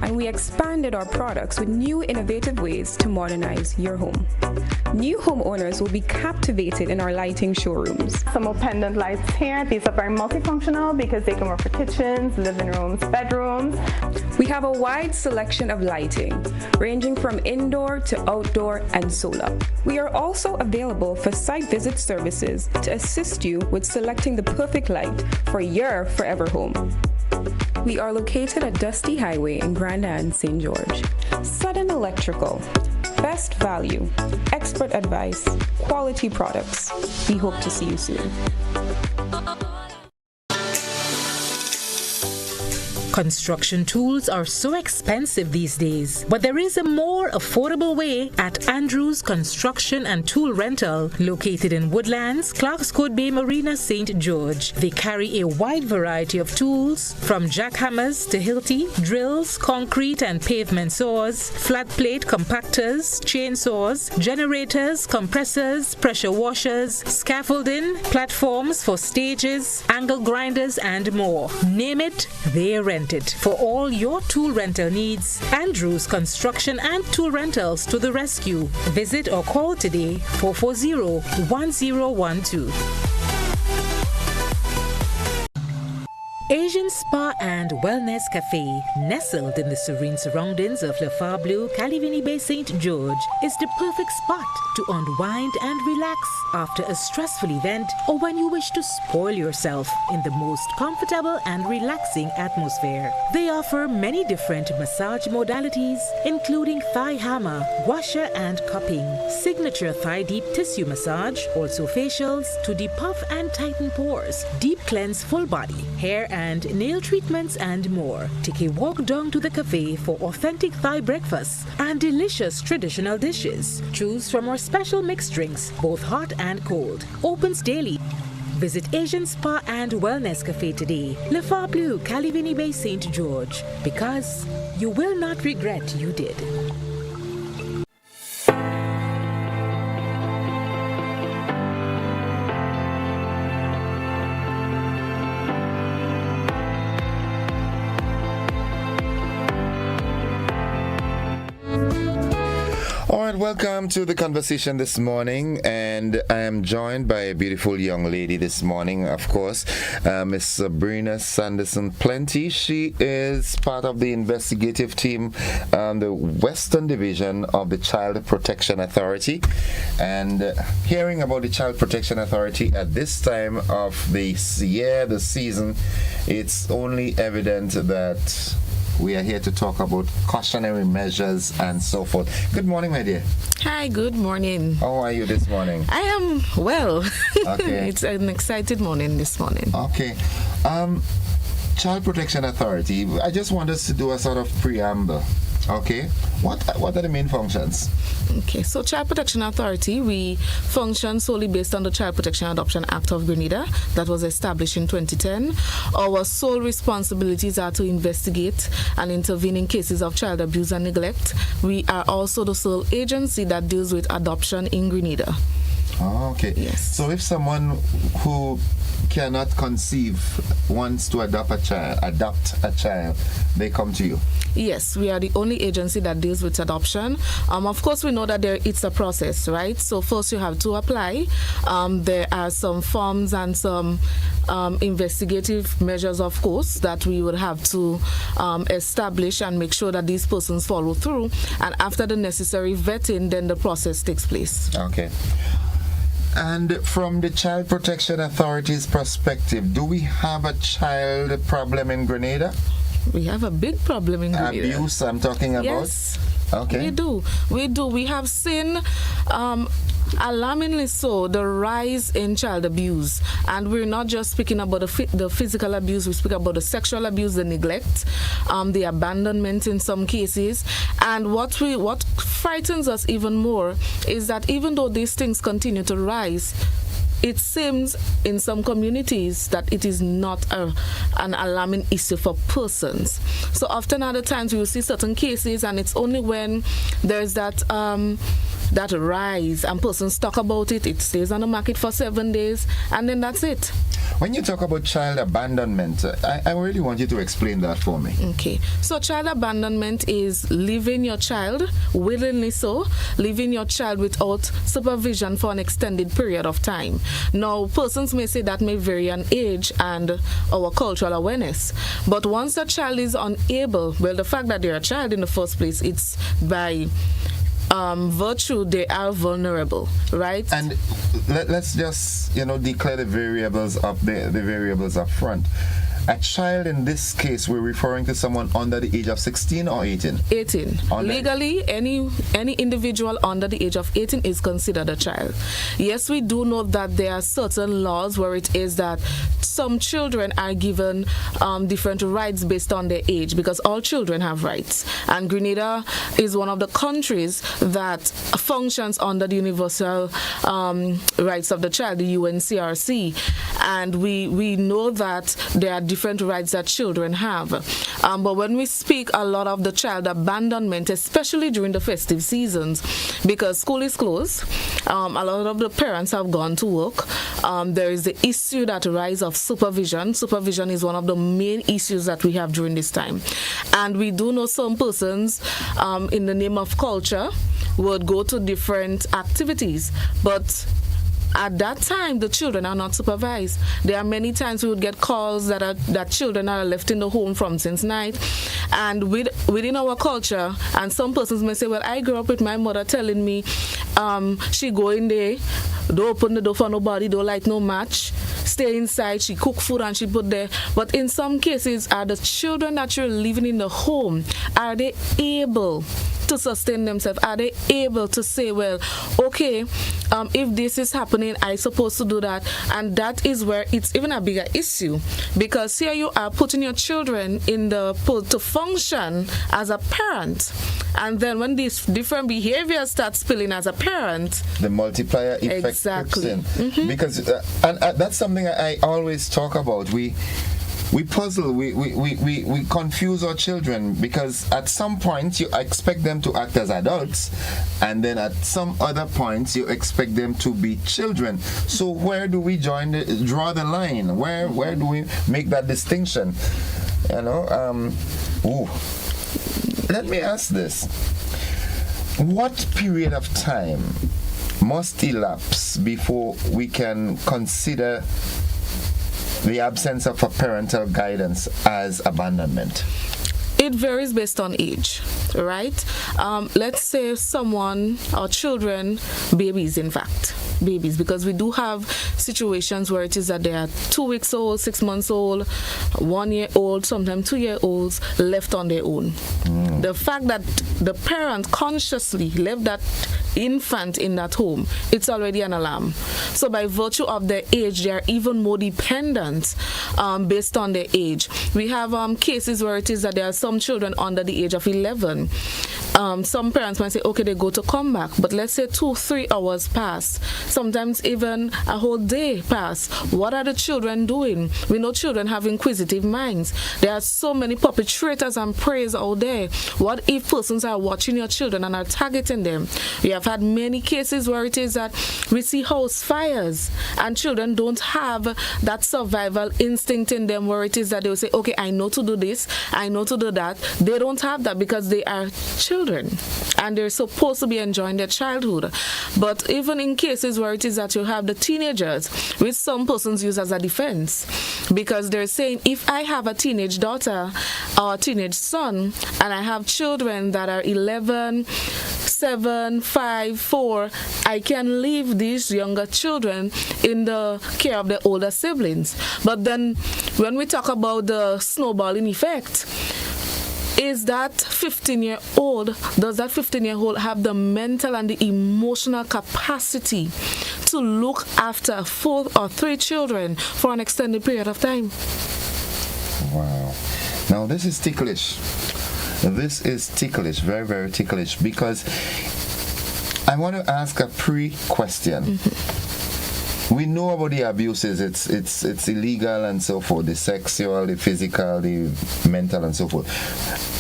And we expanded our products with new innovative ways to modernize your home. New homeowners will be captivated in our lighting showrooms. Some more pendant lights here. These are very multifunctional because they can work for kitchens, living rooms, bedrooms. We have a wide selection of lighting, ranging from indoor to outdoor and solar. We are also available for site visit services to assist you with selecting the perfect light for your forever home. We are located at Dusty Highway in Grenada, St. George. Sudden Electrical. Best value, expert advice, quality products. We hope to see you soon. Construction tools are so expensive these days, but there is a more affordable way at Andrews Construction and Tool Rental, located in Woodlands, Clark's Court Bay Marina, St. George. They carry a wide variety of tools, from jackhammers to hilti, drills, concrete and pavement saws, flat plate compactors, chainsaws, generators, compressors, pressure washers, scaffolding, platforms for stages, angle grinders, and more. Name it, they rent it. For all your tool rental needs, Andrews Construction and Tool Rentals to the rescue. Visit or call today 440-1012. Asian Spa and Wellness Cafe, nestled in the serene surroundings of Le Phare Bleu, Calivini Bay, St. George, is the perfect spot to unwind and relax after a stressful event or when you wish to spoil yourself in the most comfortable and relaxing atmosphere. They offer many different massage modalities, including thigh hammer, gua sha, and cupping, signature thigh deep tissue massage, also facials to depuff and tighten pores, deep cleanse full body, hair and nail treatments, and more. Take a walk down to the cafe for authentic Thai breakfasts and delicious traditional dishes. Choose from our special mixed drinks, both hot and cold. Opens daily. Visit Asian Spa and Wellness Cafe today, Le Phare Bleu, Calivini Bay, St. George, because you will not regret you did. All right, welcome to the conversation this morning, and I am joined by a beautiful young lady this morning, of course, Miss Sabrina Sanderson Plenty. She is part of the investigative team, the Western Division of the Child Protection Authority, and hearing about the Child Protection Authority at this time of the year, the season, it's only evident that we are here to talk about cautionary measures and so forth. Good morning, my dear. Hi, good morning. How are you this morning? I am well. Okay. It's an excited morning this morning. Okay. Child Protection Authority, I just want us to do a sort of preamble. Okay. What are the main functions? Okay, so Child Protection Authority, we function solely based on the Child Protection Adoption Act of Grenada that was established in 2010. Our sole responsibilities are to investigate and intervene in cases of child abuse and neglect. We are also the sole agency that deals with adoption in Grenada. Oh, okay. Yes. So if someone who cannot conceive wants to adopt a child, they come to you? Yes, we are the only agency that deals with adoption. Of course, we know that it's a process, right? So first you have to apply. There are some forms and some investigative measures, of course, that we would have to establish and make sure that these persons follow through. And after the necessary vetting, then the process takes place. Okay. And from the Child Protection Authority's perspective, do we have a child problem in Grenada? We have a big problem in Grenada. Abuse, I'm talking about? Yes. Okay. We do. We have seen, alarmingly so, the rise in child abuse. And we're not just speaking about the physical abuse, we speak about the sexual abuse, the neglect, the abandonment in some cases. And what frightens us even more is that even though these things continue to rise, it seems in some communities that it is not an alarming issue for persons. So often other times we will see certain cases, and it's only when there's that rise and persons talk about it, it stays on the market for 7 days, and then that's it. When you talk about child abandonment, I really want you to explain that for me. Okay. So child abandonment is leaving your child, willingly so, leaving your child without supervision for an extended period of time. Now, persons may say that may vary on age and our cultural awareness. But once a child is unable, well, the fact that they're a child in the first place, it's by virtue they are vulnerable, right? And let's just declare the variables up there, the variables up front. A child in this case, we're referring to someone under the age of 16 or 18? 18. Legally, any individual under the age of 18 is considered a child. Yes, we do know that there are certain laws where it is that some children are given different rights based on their age, because all children have rights. And Grenada is one of the countries that functions under the Universal Rights of the Child, the UNCRC. And we know that there are different rights that children have. But when we speak a lot of the child abandonment, especially during the festive seasons, because school is closed, a lot of the parents have gone to work. There is the issue that rise of supervision. Supervision is one of the main issues that we have during this time. And we do know some persons, in the name of culture, would go to different activities, but at that time, the children are not supervised. There are many times we would get calls that children are left in the home from since night. And within our culture, and some persons may say, well, I grew up with my mother telling me, she go in there, don't open the door for nobody, don't light no match, stay inside, she cook food and she put there. But in some cases, are the children that you're living in the home, are they able to sustain themselves? Are they able to say, well, okay, if this is happening, I'm supposed to do that? And that is where it's even a bigger issue, because here you are putting your children in to function as a parent, and then when these different behaviors start spilling as a parent, the multiplier effect exactly kicks in. Because and that's something I always talk about. We puzzle, we confuse our children, because at some point you expect them to act as adults, and then at some other points you expect them to be children. So where do we draw the line? Where do we make that distinction? Let me ask this. What period of time must elapse before we can consider the absence of a parental guidance as abandonment? It varies based on age, right? Let's say someone, or children, babies in fact, babies, because we do have situations where it is that they are 2 weeks old, 6 months old, 1 year old, sometimes 2-year-olds left on their own. The fact that the parent consciously left that infant in that home, it's already an alarm. So by virtue of their age, they are even more dependent based on their age. We have cases where it is that there are some children under the age of 11. Some parents might say, okay, they go to come back, but let's say 2-3 hours pass, sometimes even a whole day pass. What are the children doing? We know children have inquisitive minds. There are so many perpetrators and preyers out there. What if persons are watching your children and are targeting them? We have had many cases where it is that we see house fires and children don't have that survival instinct in them, where it is that they will say, okay, I know to do this, I know to do that. They don't have that because they are children and they're supposed to be enjoying their childhood. But even in cases where it is that you have the teenagers, which some persons use as a defense, because they're saying, if I have a teenage daughter or a teenage son and I have children that are 11, 7, 5, 4, I can leave these younger children in the care of their older siblings. But then when we talk about the snowballing effect, is that 15-year-old, does that 15-year-old have the mental and the emotional capacity to look after 4 or 3 children for an extended period of time? Wow. Now this is ticklish. This is ticklish, very, very ticklish, because I want to ask a pre-question. We know about the abuses, it's illegal and so forth, the sexual, the physical, the mental and so forth.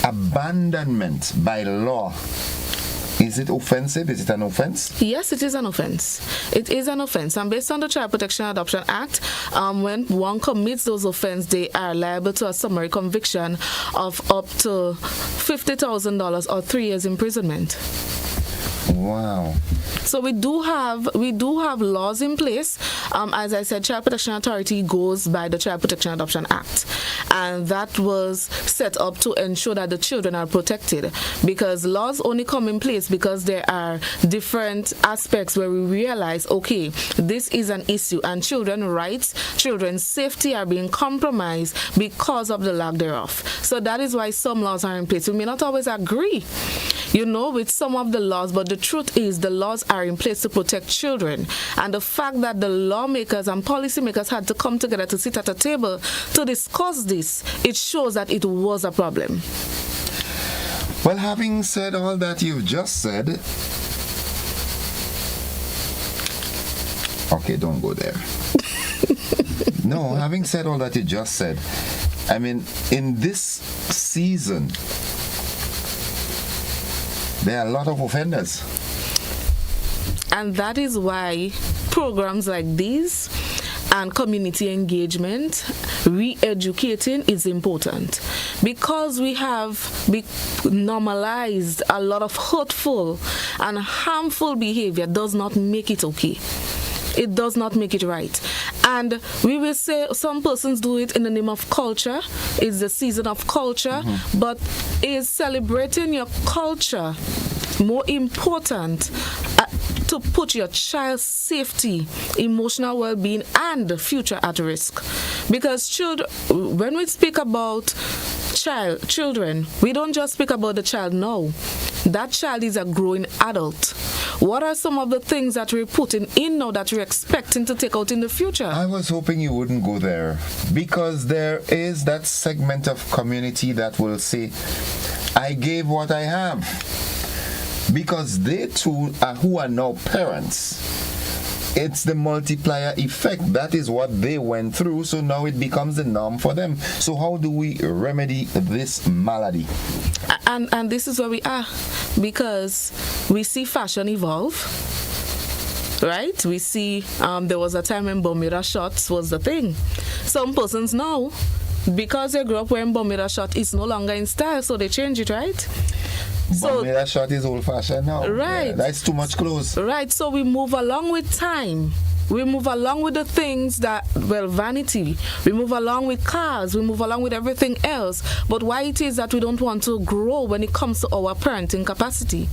Abandonment by law, is it offensive? Is it an offense? Yes, it is an offense. It is an offense. And based on the Child Protection and Adoption Act, when one commits those offenses, they are liable to a summary conviction of up to $50,000 or 3 years imprisonment. Wow. So we do have laws in place. As I said, Child Protection Authority goes by the Child Protection and Adoption Act, and that was set up to ensure that the children are protected, because laws only come in place because there are different aspects where we realize, okay, this is an issue and children's rights, children's safety are being compromised because of the lack thereof. So that is why some laws are in place. We may not always agree, with some of the laws, but the truth is the laws are in place to protect children. And the fact that the lawmakers and policymakers had to come together to sit at a table to discuss this, it shows that it was a problem. Well, having said all that you've just said, okay, don't go there. No, having said all that you just said, I mean, in this season, there are a lot of offenders. And that is why programs like these and community engagement, re-educating is important, because we have normalized a lot of hurtful and harmful behavior does not make it okay. It does not make it right. And we will say some persons do it in the name of culture. It's the season of culture, but is celebrating your culture more important to put your child's safety, emotional well-being, and the future at risk? Because when we speak about children, we don't just speak about the child now. That child is a growing adult. What are some of the things that we're putting in now that we're expecting to take out in the future? I was hoping you wouldn't go there, because there is that segment of community that will say, I gave what I have. Because they too who are now parents, it's the multiplier effect. That is what they went through, so now it becomes the norm for them. So how do we remedy this malady? And this is where we are, because we see fashion evolve, right? We see there was a time when Bermuda shorts was the thing. Some persons now, because they grew up wearing Bermuda shorts, it's no longer in style, so they change it, right? So that short is old-fashioned now. Right. Yeah, that's too much clothes. Right. So we move along with time. We move along with the things that, vanity. We move along with cars. We move along with everything else. But why it is that we don't want to grow when it comes to our parenting capacity?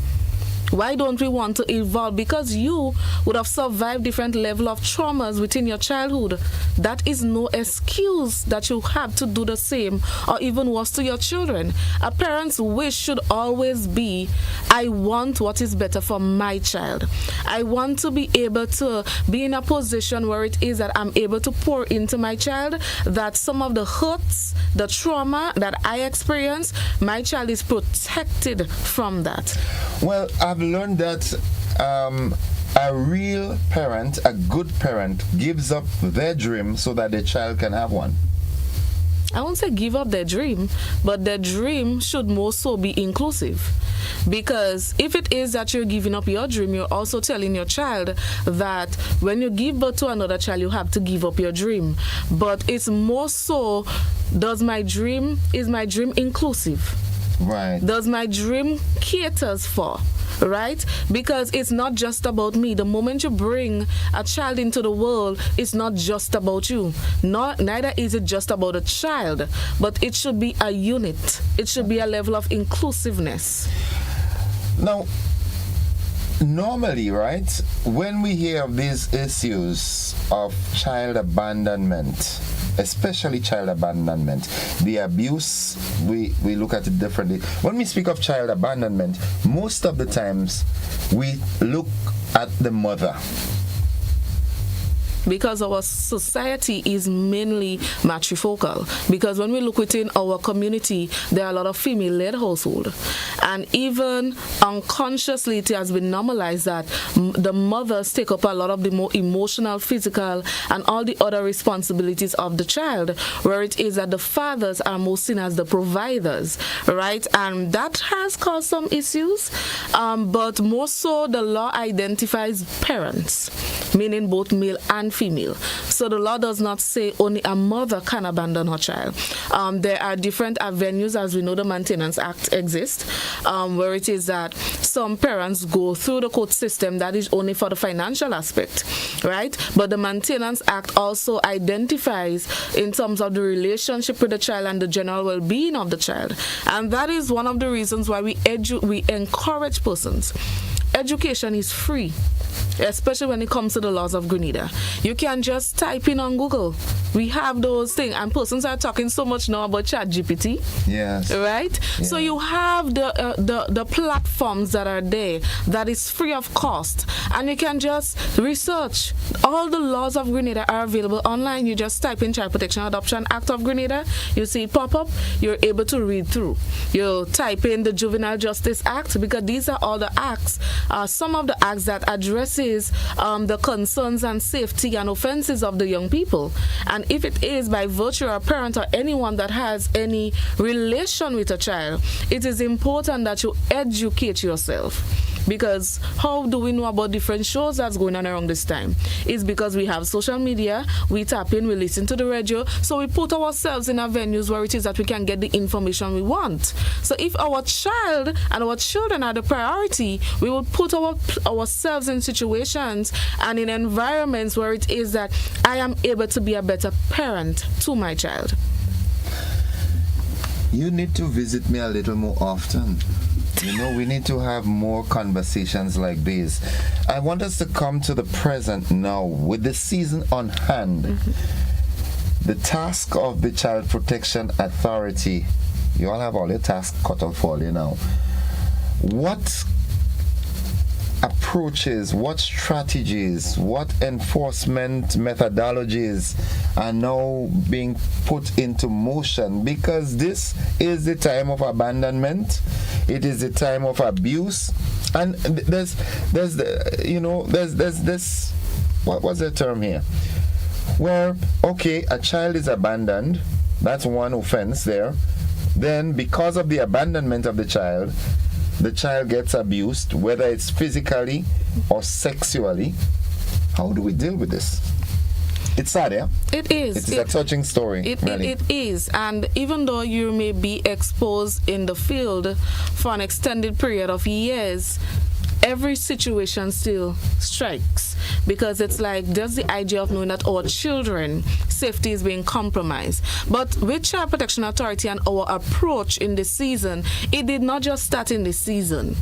Why don't we want to evolve? Because you would have survived different level of traumas within your childhood. That is no excuse that you have to do the same or even worse to your children. A parent's wish should always be, I want what is better for my child. I want to be able to be in a position where it is that I'm able to pour into my child, that some of the hurts, the trauma that I experience, my child is protected from that. Well, I've learned that a real parent, a good parent, gives up their dream so that their child can have one. I won't say give up their dream, but their dream should more so be inclusive. Because if it is that you're giving up your dream, you're also telling your child that when you give birth to another child, you have to give up your dream. But it's more so, is my dream inclusive? Right. Does my dream caters for? Right? Because it's not just about me. The moment you bring a child into the world, it's not just about you. Neither is it just about a child, but it should be a unit. It should be a level of inclusiveness. Now, normally, right, when we hear of these issues of child abandonment, especially child abandonment, the abuse, we look at it differently. When we speak of child abandonment, most of the times we look at the mother. Because our society is mainly matrifocal. Because when we look within our community, there are a lot of female-led households. And even unconsciously, it has been normalized that the mothers take up a lot of the more emotional, physical, and all the other responsibilities of the child, where it is that the fathers are more seen as the providers, right? And that has caused some issues. But more so, the law identifies parents, meaning both male and female. So the law does not say only a mother can abandon her child. There are different avenues, as we know the Maintenance Act exists, where it is that some parents go through the court system that is only for the financial aspect, right? But the Maintenance Act also identifies in terms of the relationship with the child and the general well-being of the child. And that is one of the reasons why we encourage persons. Education is free, especially when it comes to the laws of Grenada. You can just type in on Google. We have those things, and persons are talking so much now about ChatGPT. Yes. Right? Yeah. So you have the platforms that are there that is free of cost, and you can just research. All the laws of Grenada are available online. You just type in Child Protection Adoption Act of Grenada. You see it pop up. You're able to read through. You type in the Juvenile Justice Act, because these are all the acts, some of the acts that addresses the concerns and safety and offenses of the young people. And if it is by virtue of a parent or anyone that has any relation with a child, it is important that you educate yourself. Because how do we know about different shows that's going on around this time? It's because we have social media, we tap in, we listen to the radio, so we put ourselves in our venues where it is that we can get the information we want. So if our child and our children are the priority, we will put ourselves in situations and in environments where it is that I am able to be a better parent to my child. You need to visit me a little more often. You know, we need to have more conversations like this. I want us to come to the present now with the season on hand. Mm-hmm. The task of the Child Protection Authority. You all have all your tasks cut out for you now. What approaches, what strategies, what enforcement methodologies are now being put into motion? Because this is the time of abandonment, it is the time of abuse, and there's this, what's the term here? Where, okay, a child is abandoned, that's one offense there. Then because of the abandonment of the child gets abused, whether it's physically or sexually. How do we deal with this? It's sad, yeah? It is. It's a touching story, really. It is. And even though you may be exposed in the field for an extended period of years, every situation still strikes, because it's like there's the idea of knowing that our children safety is being compromised. But with Child Protection Authority and our approach in this season, it did not just start in this season.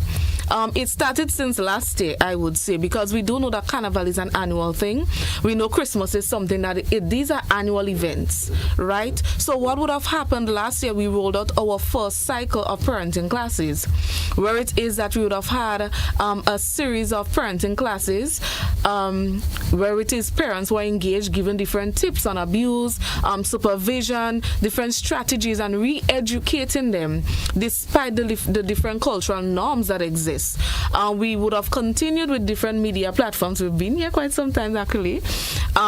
It started since last year, I would say, because we do know that Carnival is an annual thing. We know Christmas is something that these are annual events, right? So what would have happened last year, we rolled out our first cycle of parenting classes, where it is that we would have had a series of parenting classes where it is parents were engaged, given different tips on abuse, supervision, different strategies, and re-educating them despite the different cultural norms that exist. We would have continued with different media platforms. We've been here quite some time, actually.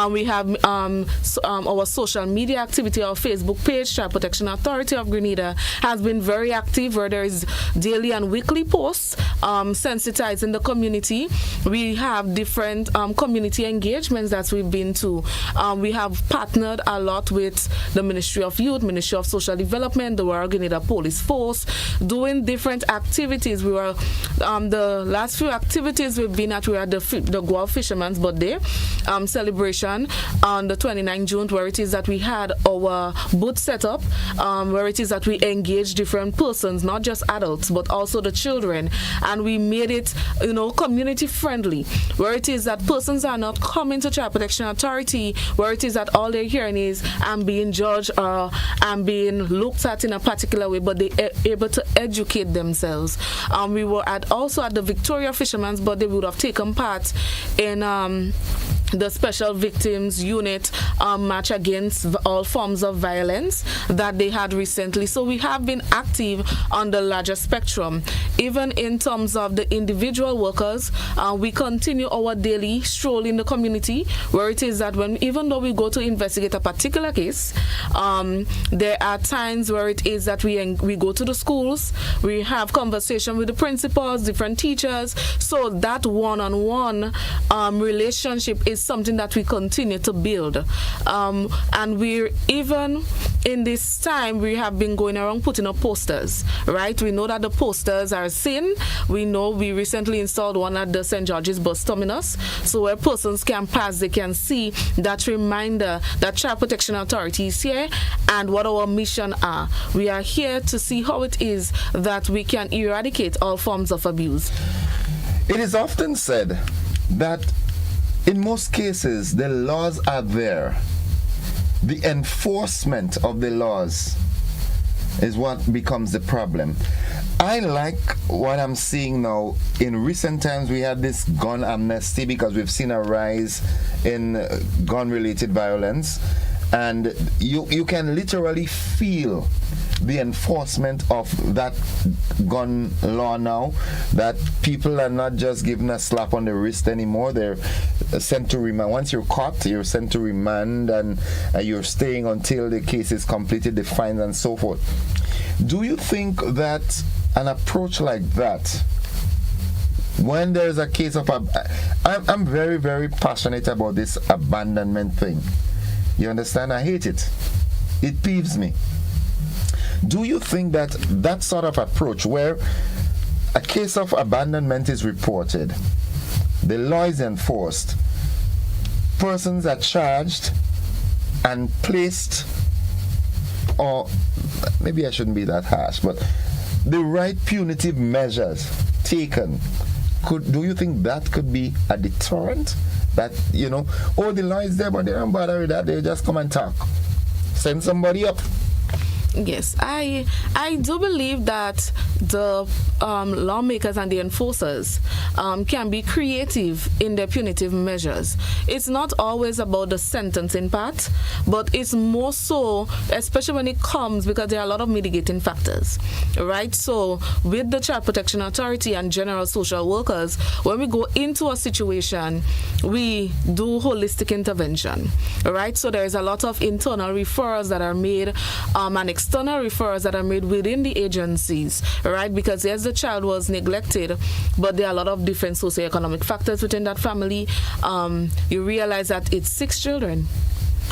We have our social media activity, our Facebook page, Child Protection Authority of Grenada, has been very active, where there is daily and weekly posts sensitizing the community. We have different different community engagements that we've been to. We have partnered a lot with the Ministry of Youth, Ministry of Social Development, the Royal Grenada Police Force, doing different activities. We were the last few activities we've been at. We had the Guelph Fisherman's Birthday celebration on the 29th June, where it is that we had our booth set up, where it is that we engage different persons, not just adults, but also the children, and we made it, community friendly, where it is that persons are not coming to Child Protection Authority, where it is that all they're hearing is I'm being judged or I'm being looked at in a particular way, but they're able to educate themselves. We were also at the Victoria Fisherman's Birthday. We would have taken part in the Special Victims Unit march against all forms of violence that they had recently. So we have been active on the larger spectrum. Even in terms of the individual workers, we continue our daily stroll in the community, where it is that even though we go to investigate a particular case, there are times where it is that we go to the schools, we have conversation with the principals, different teachers, so that one-on-one relationship is something that we continue to build. And we're even in this time, we have been going around putting up posters, right? We know that the posters are a sin. We know we recently installed one at the St. George's bus terminus, so where persons can pass, they can see that reminder that Child Protection Authority is here and what our mission are. We are here to see how it is that we can eradicate all forms of abuse. It is often said that in most cases, the laws are there. The enforcement of the laws is what becomes the problem. I like what I'm seeing now. In recent times, we had this gun amnesty because we've seen a rise in gun-related violence. And you can literally feel the enforcement of that gun law now, that people are not just given a slap on the wrist anymore. They're sent to remand. Once you're caught, you're sent to remand, and you're staying until the case is completed, the fines and so forth. Do you think that an approach like that, when there's a case of I'm very, very passionate about this abandonment thing. You understand? I hate it. It peeves me. Do you think that that sort of approach, where a case of abandonment is reported, the law is enforced, persons are charged and placed, or maybe I shouldn't be that harsh, but the right punitive measures taken, do you think that could be a deterrent? That, the law is there, but they don't bother with that, they just come and talk. Send somebody up. Yes, I do believe that the lawmakers and the enforcers can be creative in their punitive measures. It's not always about the sentencing part, but it's more so, especially when it comes, because there are a lot of mitigating factors, right? So with the Child Protection Authority and general social workers, when we go into a situation, we do holistic intervention, right? So there is a lot of internal referrals that are made and external referrals that are made within the agencies, right? Because yes, the child was neglected, but there are a lot of different socioeconomic factors within that family. You realize that it's 6 children.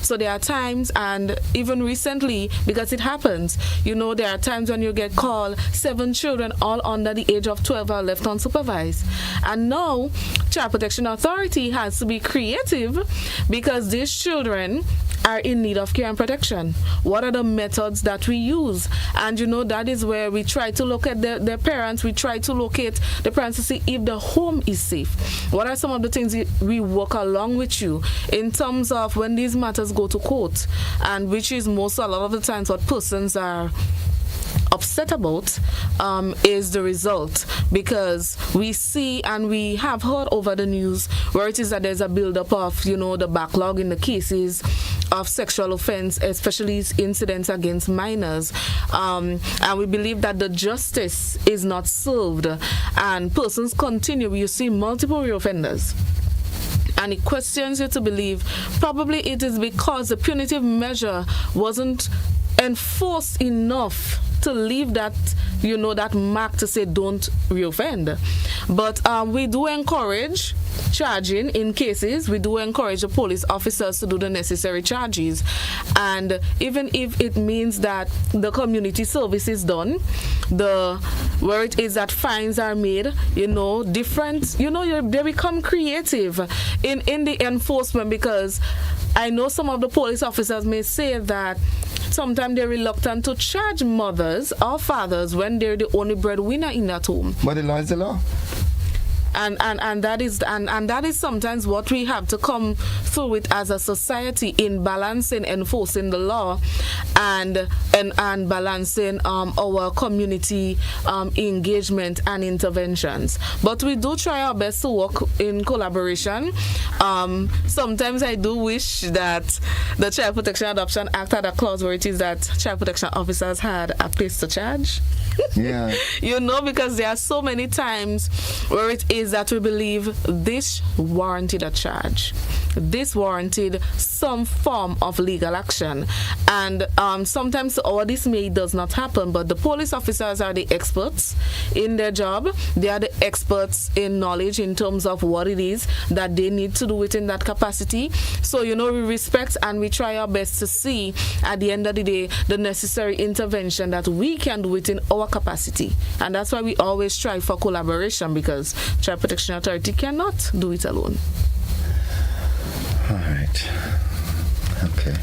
So there are times, and even recently, because it happens, there are times when you get called 7 children all under the age of 12 are left unsupervised. And now, Child Protection Authority has to be creative because these children are in need of care and protection. What are the methods that we use? And that is where we try to look at their parents. We try to locate the parents to see if the home is safe. What are some of the things we work along with you in terms of when these matters go to court, and which is most a lot of the times what persons are upset about is the result, because we see and we have heard over the news where it is that there's a build-up of the backlog in the cases of sexual offense, especially incidents against minors, and we believe that the justice is not served and persons continue. You see multiple reoffenders. And it questions you to believe probably it is because the punitive measure wasn't enforced enough to leave that, that mark to say don't reoffend. But we do encourage charging in cases. We do encourage the police officers to do the necessary charges, and even if it means that the community service is done, where it is that fines are made, different, they become creative in the enforcement, because I know some of the police officers may say that sometimes they're reluctant to charge mothers or fathers when they're the only breadwinner in that home. But the law is the law. And that is sometimes what we have to come through with as a society, in balancing enforcing the law and balancing our community engagement and interventions. But we do try our best to work in collaboration. Sometimes I do wish that the Child Protection Adoption Act had a clause where it is that child protection officers had a place to charge. Yeah. Because there are so many times where it is that we believe this warranted a charge. This warranted some form of legal action. And sometimes our dismay does not happen, but the police officers are the experts in their job. They are the experts in knowledge in terms of what it is that they need to do within that capacity. So, we respect and we try our best to see at the end of the day the necessary intervention that we can do within our capacity. And that's why we always strive for collaboration, because Child Protection Authority cannot do it alone. All right. Okay.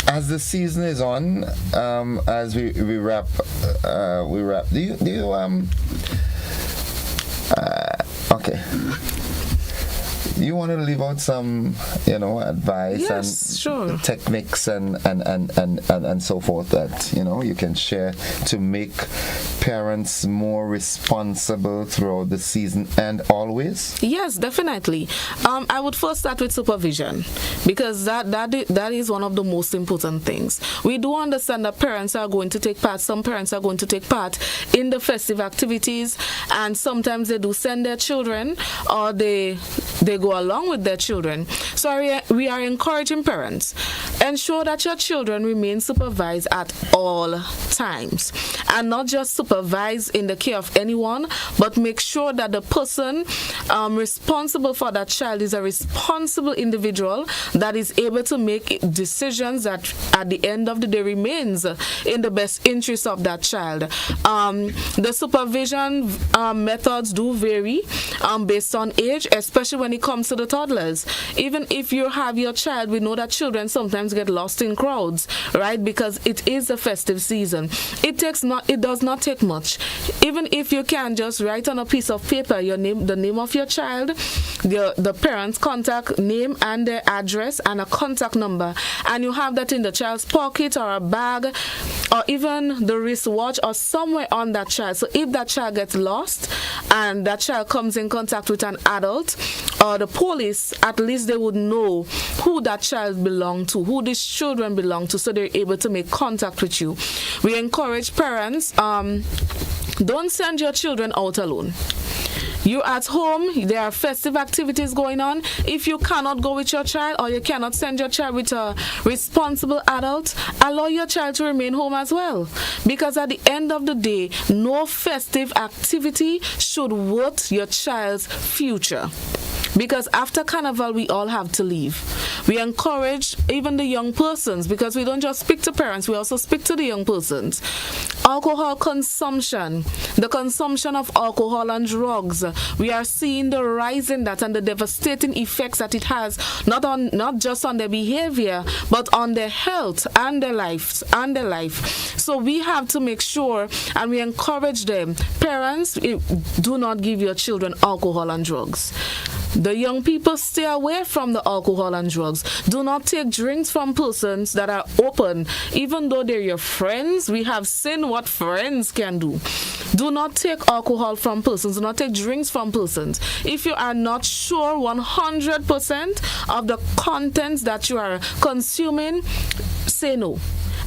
As the season is on, as we wrap, Do you okay. You want to leave out some, advice, yes, and sure, techniques and so forth that you can share to make parents more responsible throughout the season and always? Yes, definitely. I would first start with supervision, because that is one of the most important things. We do understand that parents are going to take part. Some parents are going to take part in the festive activities, and sometimes they do send their children, or they go along with their children. So we are encouraging parents, ensure that your children remain supervised at all times, and not just supervised in the care of anyone, but make sure that the person responsible for that child is a responsible individual that is able to make decisions that at the end of the day remains in the best interest of that child. The supervision methods do vary based on age, especially when it comes to the toddlers. Even if you have your child, we know that children sometimes get lost in crowds, right? Because it is the festive season. It does not take much. Even if you can just write on a piece of paper the name of your child, the parent's contact name and their address and a contact number, and you have that in the child's pocket or a bag, or even the wristwatch or somewhere on that child. So if that child gets lost and that child comes in contact with an adult or the police, at least they would know who that child belonged to, who these children belong to, so they're able to make contact with you. We encourage parents, don't send your children out alone. You're at home, there are festive activities going on. If you cannot go with your child, or you cannot send your child with a responsible adult, allow your child to remain home as well. Because at the end of the day, no festive activity should hurt your child's future. Because after Carnival, we all have to leave. We encourage even the young persons, because we don't just speak to parents, we also speak to the young persons. Alcohol consumption, the consumption of alcohol and drugs, we are seeing the rise in that and the devastating effects that it has, not just on their behavior, but on their health and their lives and their life. So we have to make sure, and we encourage them, parents, do not give your children alcohol and drugs. The young people, stay away from the alcohol and drugs. Do not take drinks from persons that are open. Even though they're your friends, we have seen what friends can do. Do not take alcohol from persons. Do not take drinks from persons. If you are not sure 100% of the contents that you are consuming, say no.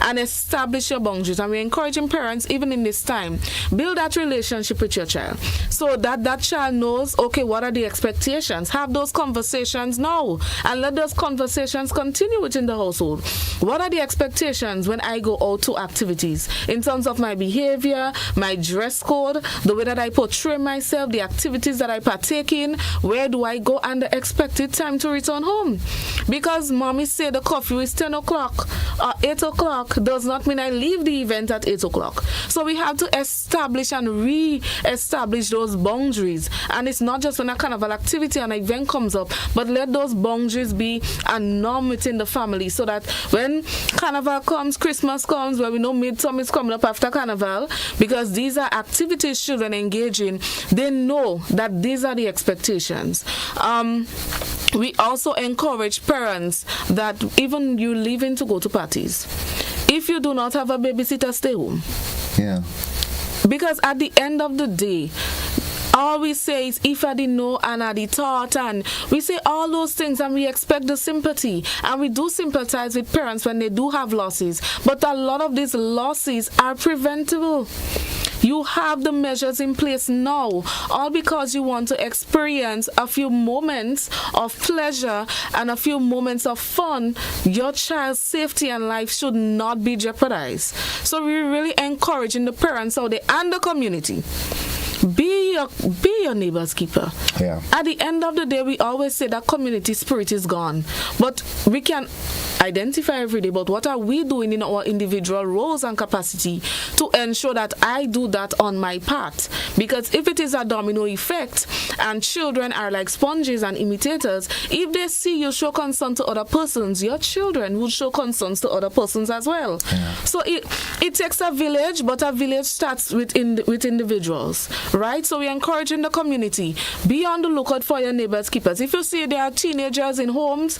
and establish your boundaries. And we're encouraging parents, even in this time, build that relationship with your child so that that child knows, okay, what are the expectations? Have those conversations now and let those conversations continue within the household. What are the expectations when I go out to activities in terms of my behavior, my dress code, the way that I portray myself, the activities that I partake in, where do I go, and the expected time to return home? Because mommy say the curfew is 10 o'clock or 8 o'clock does not mean I leave the event at 8 o'clock. So we have to establish and re-establish those boundaries. And it's not just when a carnival activity and an event comes up, but let those boundaries be a norm within the family so that when carnival comes, Christmas comes, where we know midsummer is coming up after carnival, because these are activities children engage in, they know that these are the expectations. We also encourage parents that even you leaving to go to parties, if you do not have a babysitter, stay home. Yeah. Because at the end of the day, all we say is if I didn't know and I did thought, and we say all those things and we expect the sympathy, and we do sympathize with parents when they do have losses, but a lot of these losses are preventable. You have the measures in place now, all because you want to experience a few moments of pleasure and a few moments of fun. Your child's safety and life should not be jeopardized. So we're really encouraging the parents out there and the community. Be your neighbor's keeper. Yeah. At the end of the day, we always say that community spirit is gone. But we can identify every day, but what are we doing in our individual roles and capacity to ensure that I do that on my part? Because if it is a domino effect and children are like sponges and imitators, if they see you show concern to other persons, your children will show concerns to other persons as well. Yeah. So it takes a village, but a village starts with individuals, right? So we're encouraging the community, be on the lookout for your neighbor's keepers. If you see there are teenagers in homes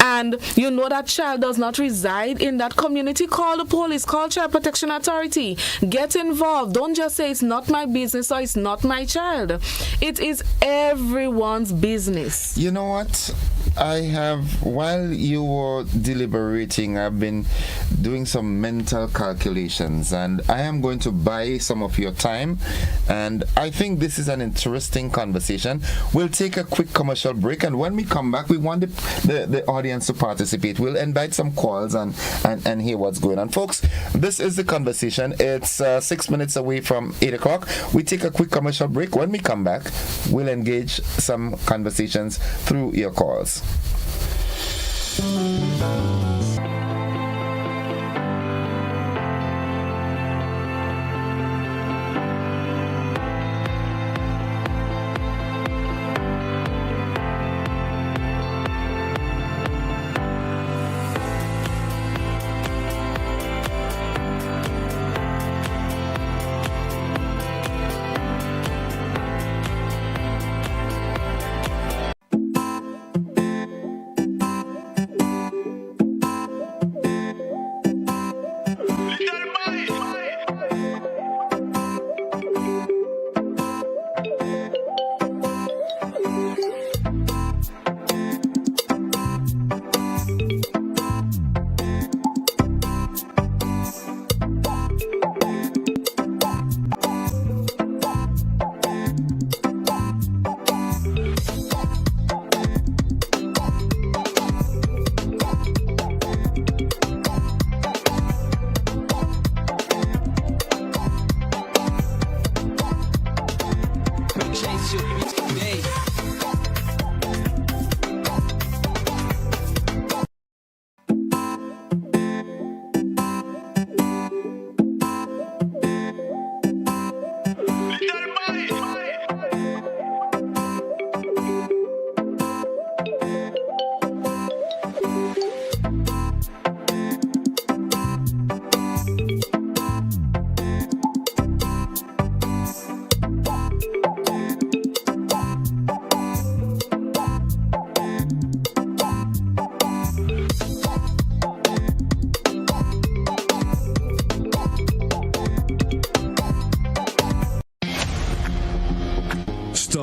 and you know that child does not reside in that community, call the police, call Child Protection Authority, get involved. Don't just say it's not my business or it's not my child. It is everyone's business. You know what? While you were deliberating, I've been doing some mental calculations, and I am going to buy some of your time, and I think this is an interesting conversation. We'll take a quick commercial break, and when we come back, we want the audience to participate. We'll invite some calls and hear what's going on. Folks, this is the conversation. It's 6 minutes away from 8 o'clock. We take a quick commercial break. When we come back, we'll engage some conversations through your calls.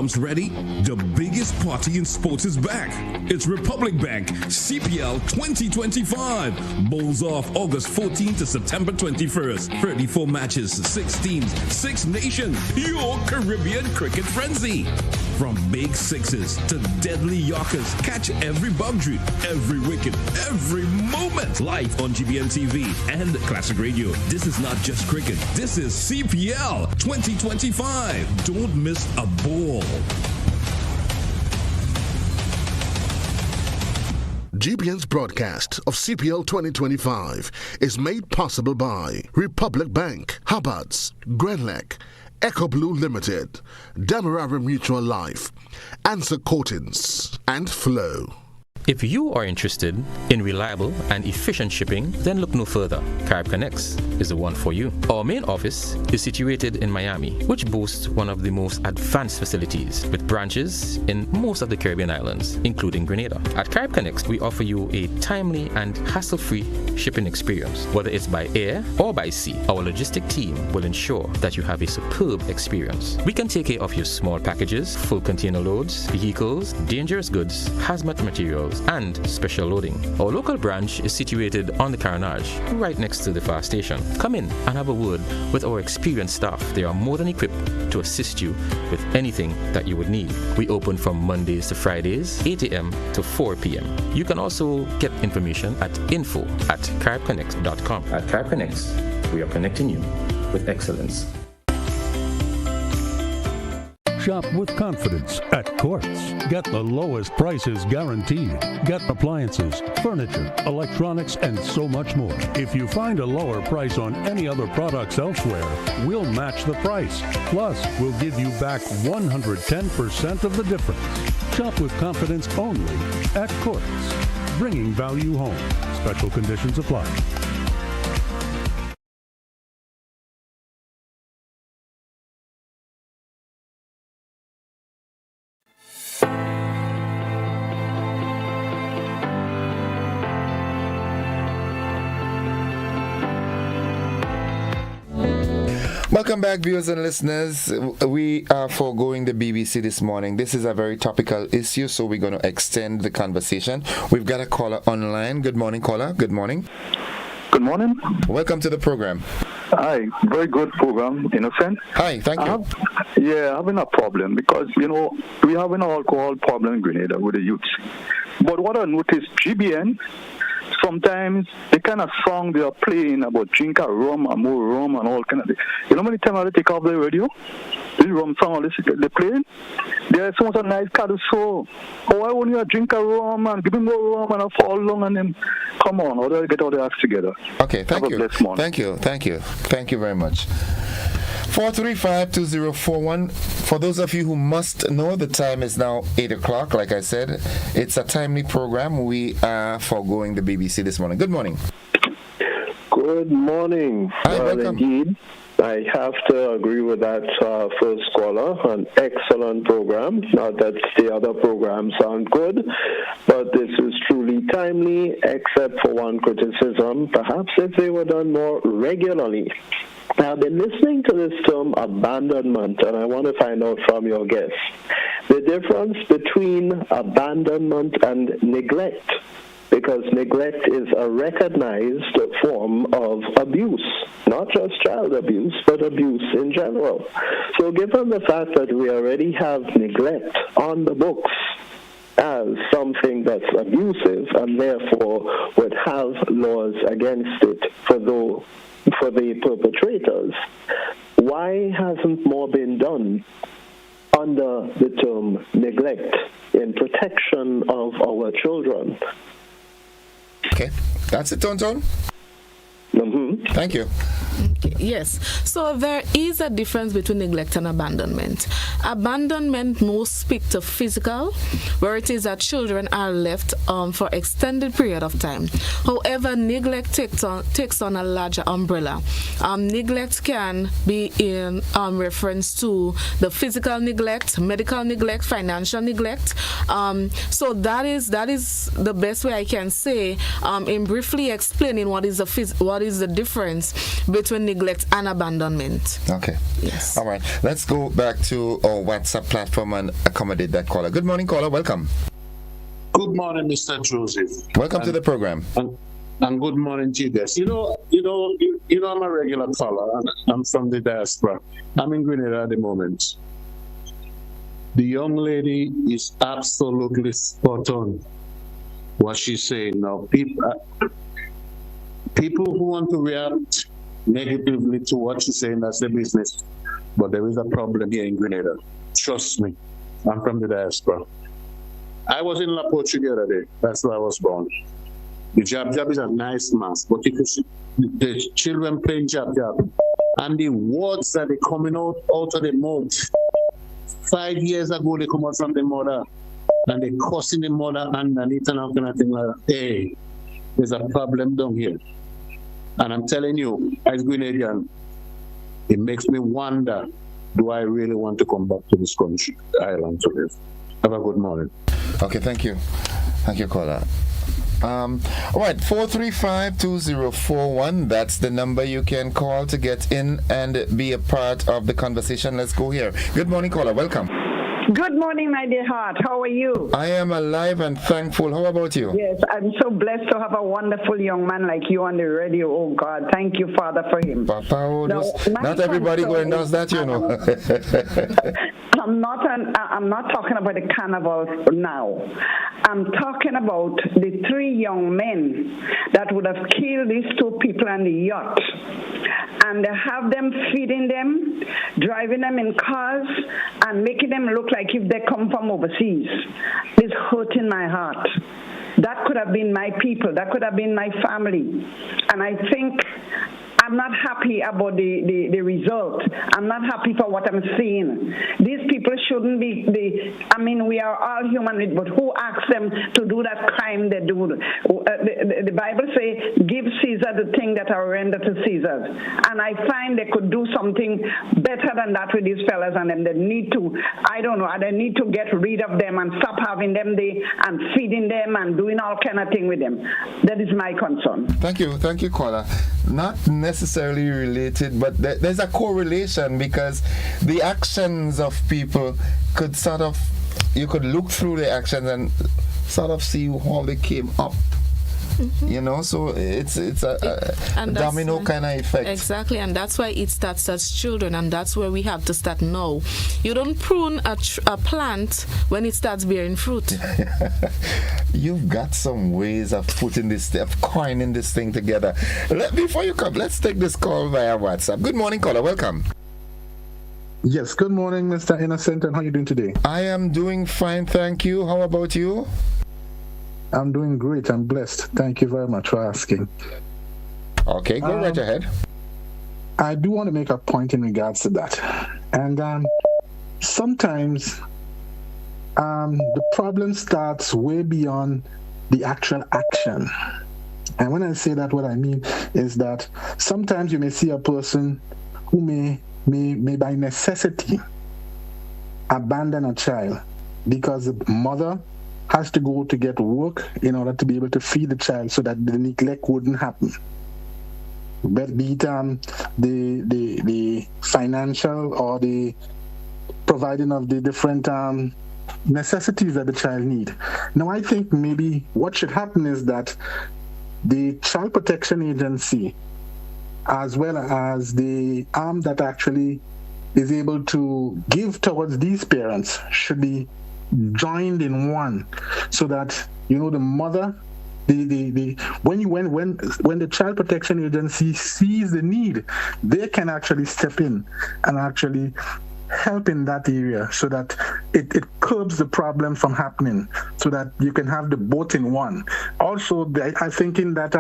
dumps ready? The biggest party in sports is back. It's Republic Bank CPL 2025. Bowls off August 14th to September 21st. 34 matches, 6 teams, 6 nations. Your Caribbean cricket frenzy. From big sixes to deadly yorkers, catch every boundary, every wicket, every moment. Live on GBN TV and Classic Radio. This is not just cricket. This is CPL 2025. Don't miss a ball. GBN's broadcast of CPL 2025 is made possible by Republic Bank, Hubbard's, Grenlec, Echo Blue Limited, Demerara Mutual Life, Answer Coatings, and Flow. If you are interested in reliable and efficient shipping, then look no further. Carib Connects is the one for you. Our main office is situated in Miami, which boasts one of the most advanced facilities with branches in most of the Caribbean islands, including Grenada. At Carib Connects, we offer you a timely and hassle-free shipping experience. Whether it's by air or by sea, our logistic team will ensure that you have a superb experience. We can take care of your small packages, full container loads, vehicles, dangerous goods, hazmat materials, and special loading. Our local branch is situated on the Carnage, right next to the fire station. Come in and have a word with our experienced staff. They are more than equipped to assist you with anything that you would need. We open from Mondays to Fridays, 8 a.m. to 4 p.m. You can also get information at info@caribconnects.com. At Carib Connects, we are connecting you with excellence. Shop with confidence at Quartz. Get the lowest prices guaranteed. Get appliances, furniture, electronics, and so much more. If you find a lower price on any other products elsewhere, we'll match the price. Plus, we'll give you back 110% of the difference. Shop with confidence only at Quartz. Bringing value home. Special conditions apply. Welcome back, viewers and listeners. We are foregoing the BBC this morning. This is a very topical issue, so we're going to extend the conversation. We've got a caller online. Good morning, caller. Good morning. Good morning. Welcome to the program. Hi, very good program, Innocent. Hi, thank you. Having a problem because, we have an alcohol problem in Grenada with the youths. But what I noticed, GBN, sometimes the kind of song they are playing about drink a rum and more rum and all kind of things. You know how many times I take off the radio? This rum song they playing? There's so much a nice kind of soul. Oh, why won't you drink a rum and give me more rum and I fall along and then come on, how do I get all the acts together? Okay, thank you. Thank you very much. 435-2041. For those of you who must know, the time is now 8 o'clock. Like I said, it's a timely program. We are foregoing the BBC this morning. Good morning. Good morning. Hi, welcome. Indeed, I have to agree with that first caller. An excellent program. Not that the other programs aren't good, but this is truly timely, except for one criticism. Perhaps if they were done more regularly. I've been listening to this term abandonment, and I want to find out from your guests the difference between abandonment and neglect, because neglect is a recognized form of abuse, not just child abuse, but abuse in general. So given the fact that we already have neglect on the books as something that's abusive and therefore would have laws against it for the perpetrators, why hasn't more been done under the term neglect in protection of our children? Okay, that's it, Tonton. Thank you. Okay, yes. So there is a difference between neglect and abandonment. Abandonment most speak to physical, where it is that children are left for extended period of time. However, neglect takes on a larger umbrella. Neglect can be in reference to the physical neglect, medical neglect, financial neglect. So that is the best way I can say in briefly explaining what is the difference between neglect and abandonment. Okay. Yes. All right. Let's go back to our WhatsApp platform and accommodate that caller. Good morning, caller. Welcome. Good morning, Mr. Joseph. Welcome to the program. And good morning to you guys. You know, I'm a regular caller, and I'm from the diaspora. I'm in Grenada at the moment. The young lady is absolutely spot on what she's saying now. People who want to react negatively to what she's saying, that's their business. But there is a problem here in Grenada. Trust me, I'm from the diaspora. I was in La Porte the other day. That's where I was born. The jab is a nice mask, but if you see the children playing jab, and the words that are coming out of the mouth, 5 years ago they come out from the mother, and they cussing the mother underneath and all kind of thing like that. Hey, there's a problem down here. And I'm telling you, as Grenadian, it makes me wonder, do I really want to come back to this country, island to live? Have a good morning. Okay, thank you. Thank you, caller. All right, 435-2041. That's the number you can call to get in and be a part of the conversation. Let's go here. Good morning, caller. Welcome. Good morning, my dear heart. How are you? I am alive and thankful. How about you? Yes, I'm so blessed to have a wonderful young man like you on the radio. Oh, God. Thank you, Father, for him. Papa, not everybody going does that, you know. I'm not talking about the carnival now. I'm talking about the 3 young men that would have killed these 2 people on the yacht. And they have them feeding them, driving them in cars, and making them look like if they come from overseas. It's hurting my heart. That could have been my people. That could have been my family. And I think I'm not happy about the result. I'm not happy for what I'm seeing. These people shouldn't be, we are all human, but who asked them to do that crime they do? The Bible says, give Caesar the thing that are rendered to Caesar. And I find they could do something better than that with these fellas and them. They need to, they need to get rid of them and stop having them there and feeding them and doing all kind of thing with them. That is my concern. Thank you, caller. Not necessarily related, but there's a correlation because the actions of people could you could look through the actions and sort of see how they came up. You know, so it's a domino kind of effect. Exactly, and that's why it starts as children, and that's where we have to start now. You don't prune a plant when it starts bearing fruit. You've got some ways of putting this, of coining this thing together. Before you come, let's take this call via WhatsApp. Good morning, caller. Welcome. Yes, good morning, Mr. Innocent, and how are you doing today? I am doing fine, thank you. How about you? I'm doing great. I'm blessed. Thank you very much for asking. Okay, go right ahead. I do want to make a point in regards to that. And sometimes the problem starts way beyond the actual action. And when I say that, what I mean is that sometimes you may see a person who may by necessity abandon a child because the mother has to go to get work in order to be able to feed the child so that the neglect wouldn't happen. But be it the financial or the providing of the different necessities that the child need. Now, I think maybe what should happen is that the Child Protection Agency, as well as the arm that actually is able to give towards these parents, should be joined in one, so that the mother, when the Child Protection Agency sees the need, they can actually step in and actually help in that area, so that it curbs the problem from happening, so that you can have the both in one. Also, I'm thinking that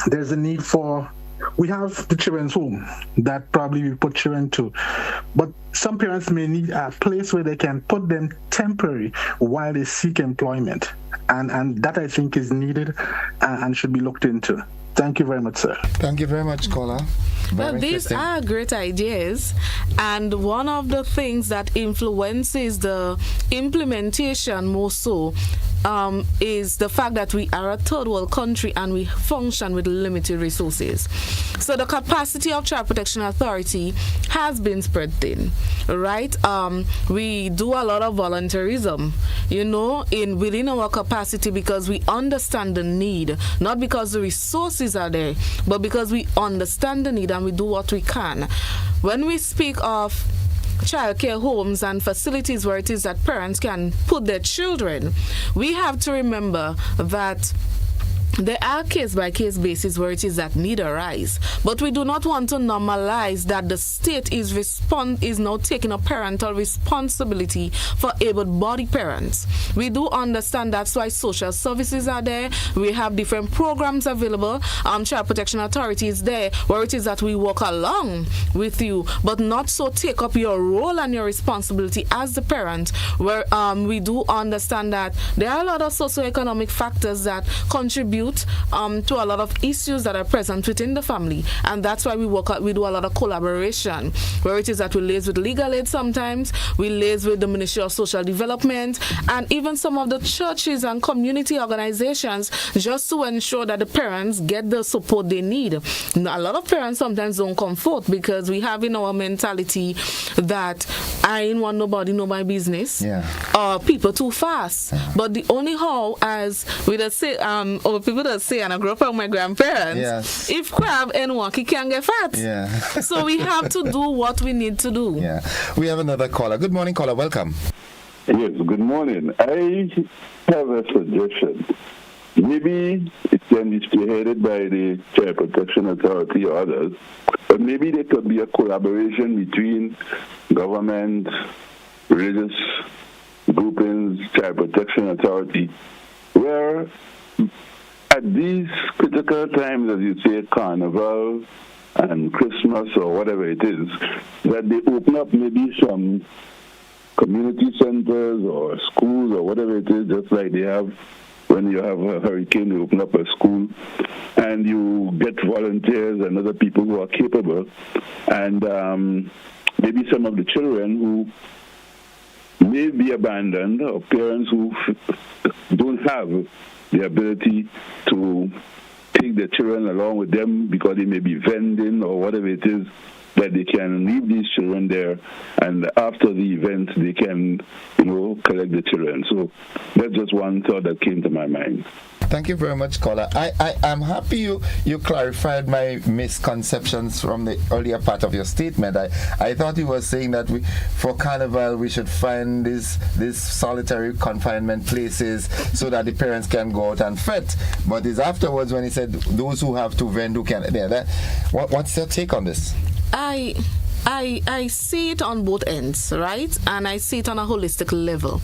there's a need for. We have the children's home that probably we put children to, but some parents may need a place where they can put them temporary while they seek employment, and that I think is needed and should be looked into. Thank you very much, sir. Thank you very much, caller. Well, these are great ideas, and one of the things that influences the implementation more so is the fact that we are a third world country and we function with limited resources. So the capacity of Child Protection Authority has been spread thin, right? We do a lot of volunteerism, within our capacity, because we understand the need, not because the resources are there, but because we understand the need and we do what we can. When we speak of childcare homes and facilities where it is that parents can put their children, we have to remember that there are case-by-case basis where it is that need arise, but we do not want to normalize that the state is now taking a parental responsibility for able-bodied parents. We do understand that's why social services are there. We have different programs available. Child Protection Authority is there where it is that we walk along with you, but not so take up your role and your responsibility as the parent, where we do understand that there are a lot of socioeconomic factors that contribute to a lot of issues that are present within the family, and that's why we do a lot of collaboration, where it is that we liaise with legal aid sometimes, we liaise with the Ministry of Social Development, and even some of the churches and community organizations, just to ensure that the parents get the support they need. A lot of parents sometimes don't come forth because we have in our mentality that I ain't want nobody know my business, or people too fast. But the only how, as we just say, or people that say, and I grew up with my grandparents, if crab and walk, he can get fat. So we have to do what we need to do. We have another caller. Good morning, caller. Welcome. Yes, good morning. I have a suggestion. Maybe it can be spearheaded by the Child Protection Authority or others, but maybe there could be a collaboration between government, religious groupings, Child Protection Authority, where at these critical times, as you say, Carnival and Christmas or whatever it is, that they open up maybe some community centers or schools or whatever it is, just like they have when you have a hurricane, they open up a school and you get volunteers and other people who are capable, and maybe some of the children who may be abandoned or parents who don't have the ability to take their children along with them because they may be vending or whatever it is, that they can leave these children there, and after the event they can, collect the children. So that's just one thought that came to my mind. Thank you very much, caller. I'm happy you clarified my misconceptions from the earlier part of your statement. I thought you were saying that for Carnival we should find these solitary confinement places so that the parents can go out and fet. But it's afterwards when he said those who have to vend who can. What's your take on this? I see it on both ends, right? And I see it on a holistic level.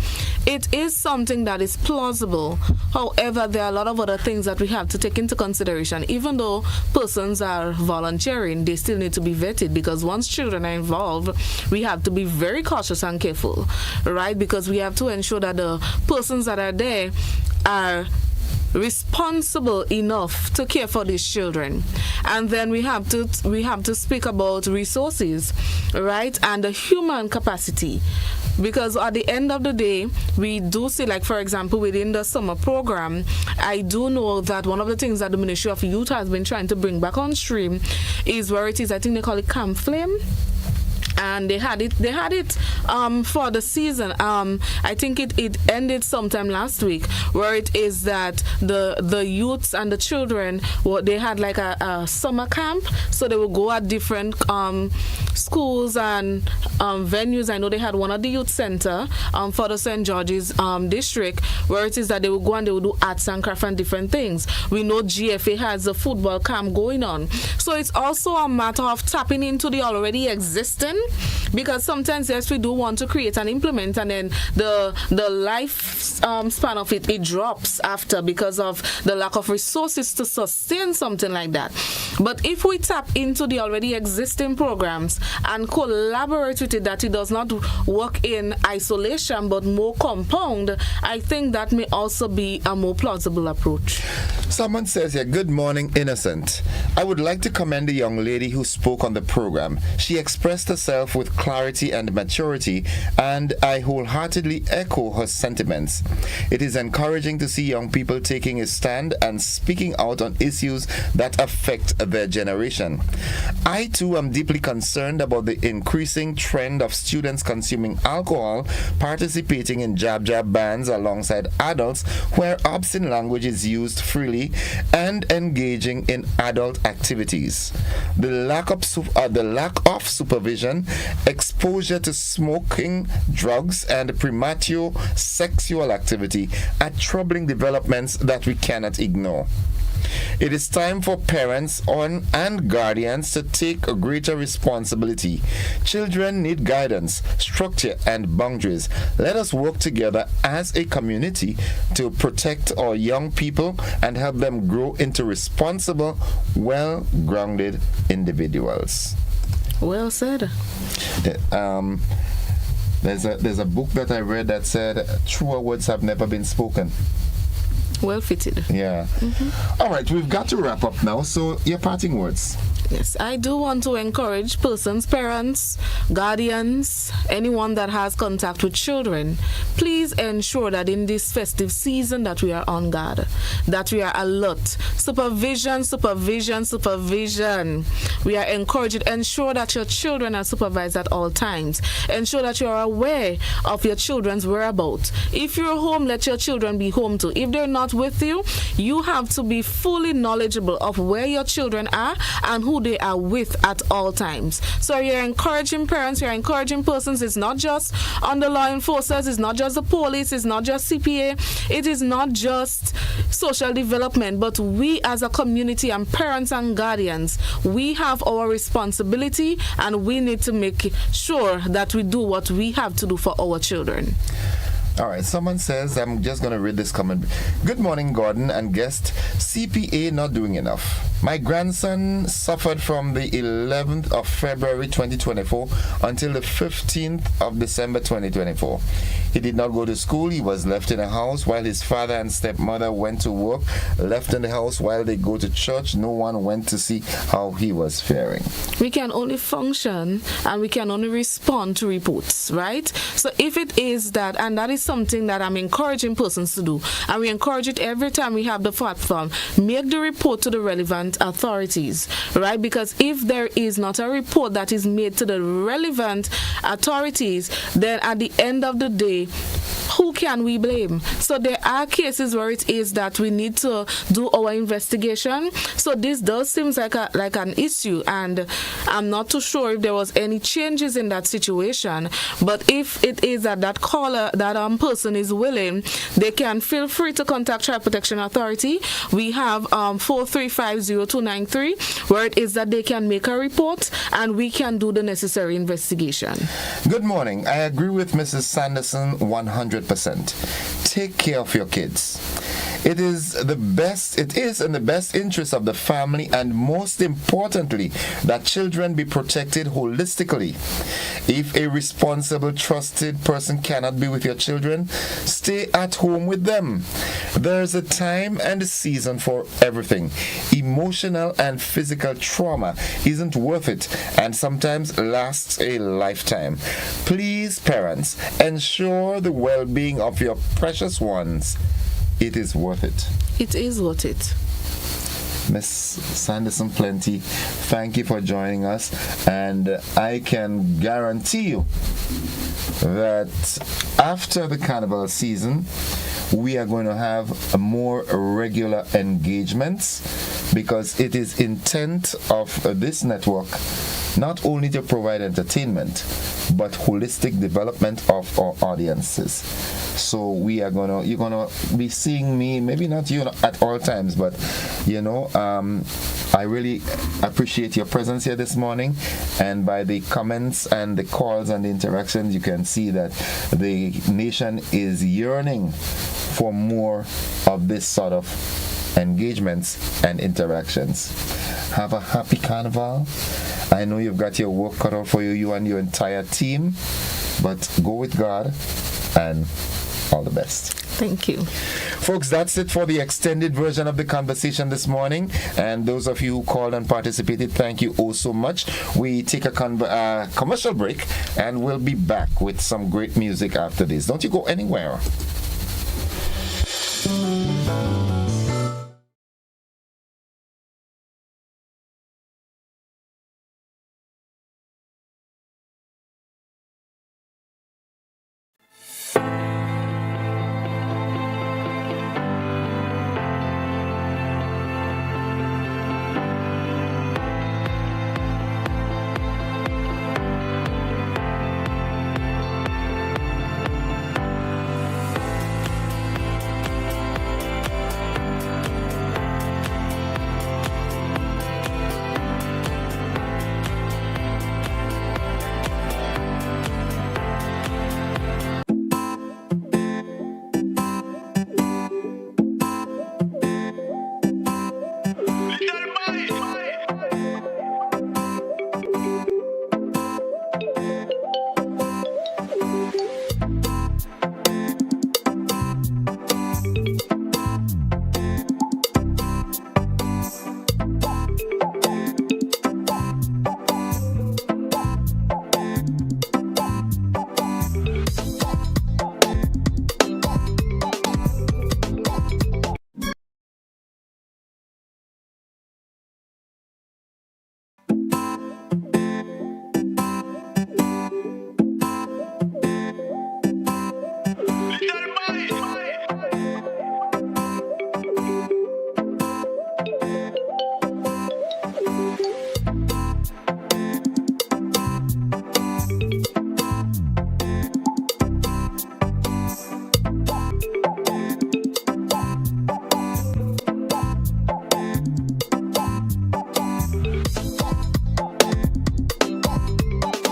It is something that is plausible. However, there are a lot of other things that we have to take into consideration. Even though persons are volunteering, they still need to be vetted, because once children are involved, we have to be very cautious and careful, right? Because we have to ensure that the persons that are there are responsible enough to care for these children. And then we have to speak about resources, right, and the human capacity, because at the end of the day we do see, like for example within the summer program, I do know that one of the things that the Ministry of Youth has been trying to bring back on stream is where it is, I think they call it Camp Flame. And they had it for the season. I think it ended sometime last week, where it is that the youths and the children, they had like a summer camp, so they would go at different schools and venues. I know they had one at the youth center for the St. George's district, where it is that they would go and they would do arts and craft and different things. We know GFA has a football camp going on, so it's also a matter of tapping into the already existing. Because sometimes, yes, we do want to create and implement, and then the life span of it drops after because of the lack of resources to sustain something like that. But if we tap into the already existing programs and collaborate with it, that it does not work in isolation but more compound, I think that may also be a more plausible approach. Someone says here, good morning, Innocent. I would like to commend the young lady who spoke on the program. She expressed herself with clarity and maturity, and I wholeheartedly echo her sentiments. It is encouraging to see young people taking a stand and speaking out on issues that affect their generation. I too am deeply concerned about the increasing trend of students consuming alcohol, participating in jab bands alongside adults where obscene language is used freely, and engaging in adult activities. The lack of supervision, exposure to smoking, drugs, and premature sexual activity are troubling developments that we cannot ignore. It is time for parents and guardians to take a greater responsibility. Children need guidance, structure, and boundaries. Let us work together as a community to protect our young people and help them grow into responsible, well-grounded individuals. Well said. There's a book that I read that said truer words have never been spoken. Well fitted. Yeah. All right, we've got to wrap up now. So your parting words. Yes, I do want to encourage persons, parents, guardians, anyone that has contact with children, please ensure that in this festive season that we are on guard, that we are alert. Supervision. We are encouraged. Ensure that your children are supervised at all times. Ensure that you are aware of your children's whereabouts. If you're home, let your children be home too. If they're not with you, you have to be fully knowledgeable of where your children are and who they are with at all times. So you're encouraging parents, you're encouraging persons. It's not just on the law enforcers, it's not just the police, it's not just CPA, it is not just social development, but we as a community and parents and guardians, we have our responsibility and we need to make sure that we do what we have to do for our children. All right, someone says, I'm just going to read this comment. Good morning, Gordon and guest. CPA not doing enough. My grandson suffered from the 11th of February 2024 until the 15th of December 2024. He did not go to school. He was left in a house while his father and stepmother went to work, left in the house while they go to church. No one went to see how he was faring. We can only function and we can only respond to reports, right? So if it is that, and that is something that I'm encouraging persons to do, and we encourage it every time we have the platform, make the report to the relevant authorities, right? Because if there is not a report that is made to the relevant authorities, then at the end of the day, who can we blame? So there are cases where it is that we need to do our investigation. So this does seem like an issue, and I'm not too sure if there was any changes in that situation. But if it is that caller, that person is willing, they can feel free to contact Child Protection Authority. We have 4350293, where it is that they can make a report and we can do the necessary investigation. Good morning. I agree with Mrs. Sanderson 100%. Take care of your kids. It is in the best interest of the family, and most importantly, that children be protected holistically. If a responsible, trusted person cannot be with your children, stay at home with them. There's a time and a season for everything. Emotional and physical trauma isn't worth it, and sometimes lasts a lifetime. Please, parents, ensure the well-being of your precious ones. It is worth it. It is worth it. Miss Sanderson Plenty, thank you for joining us, and I can guarantee you that after the carnival season, we are going to have a more regular engagements, because it is intent of this network not only to provide entertainment, but holistic development of our audiences. So you're gonna be seeing me, maybe not you at all times, but I really appreciate your presence here this morning, and by the comments and the calls and the interactions, you can see that the nation is yearning for more of this sort of engagements and interactions. Have a happy carnival. I know you've got your work cut out for you and your entire team, but go with God and all the best. Thank you. Folks, that's it for the extended version of the conversation this morning. And those of you who called and participated, thank you oh so much. We take a commercial break and we'll be back with some great music after this. Don't you go anywhere.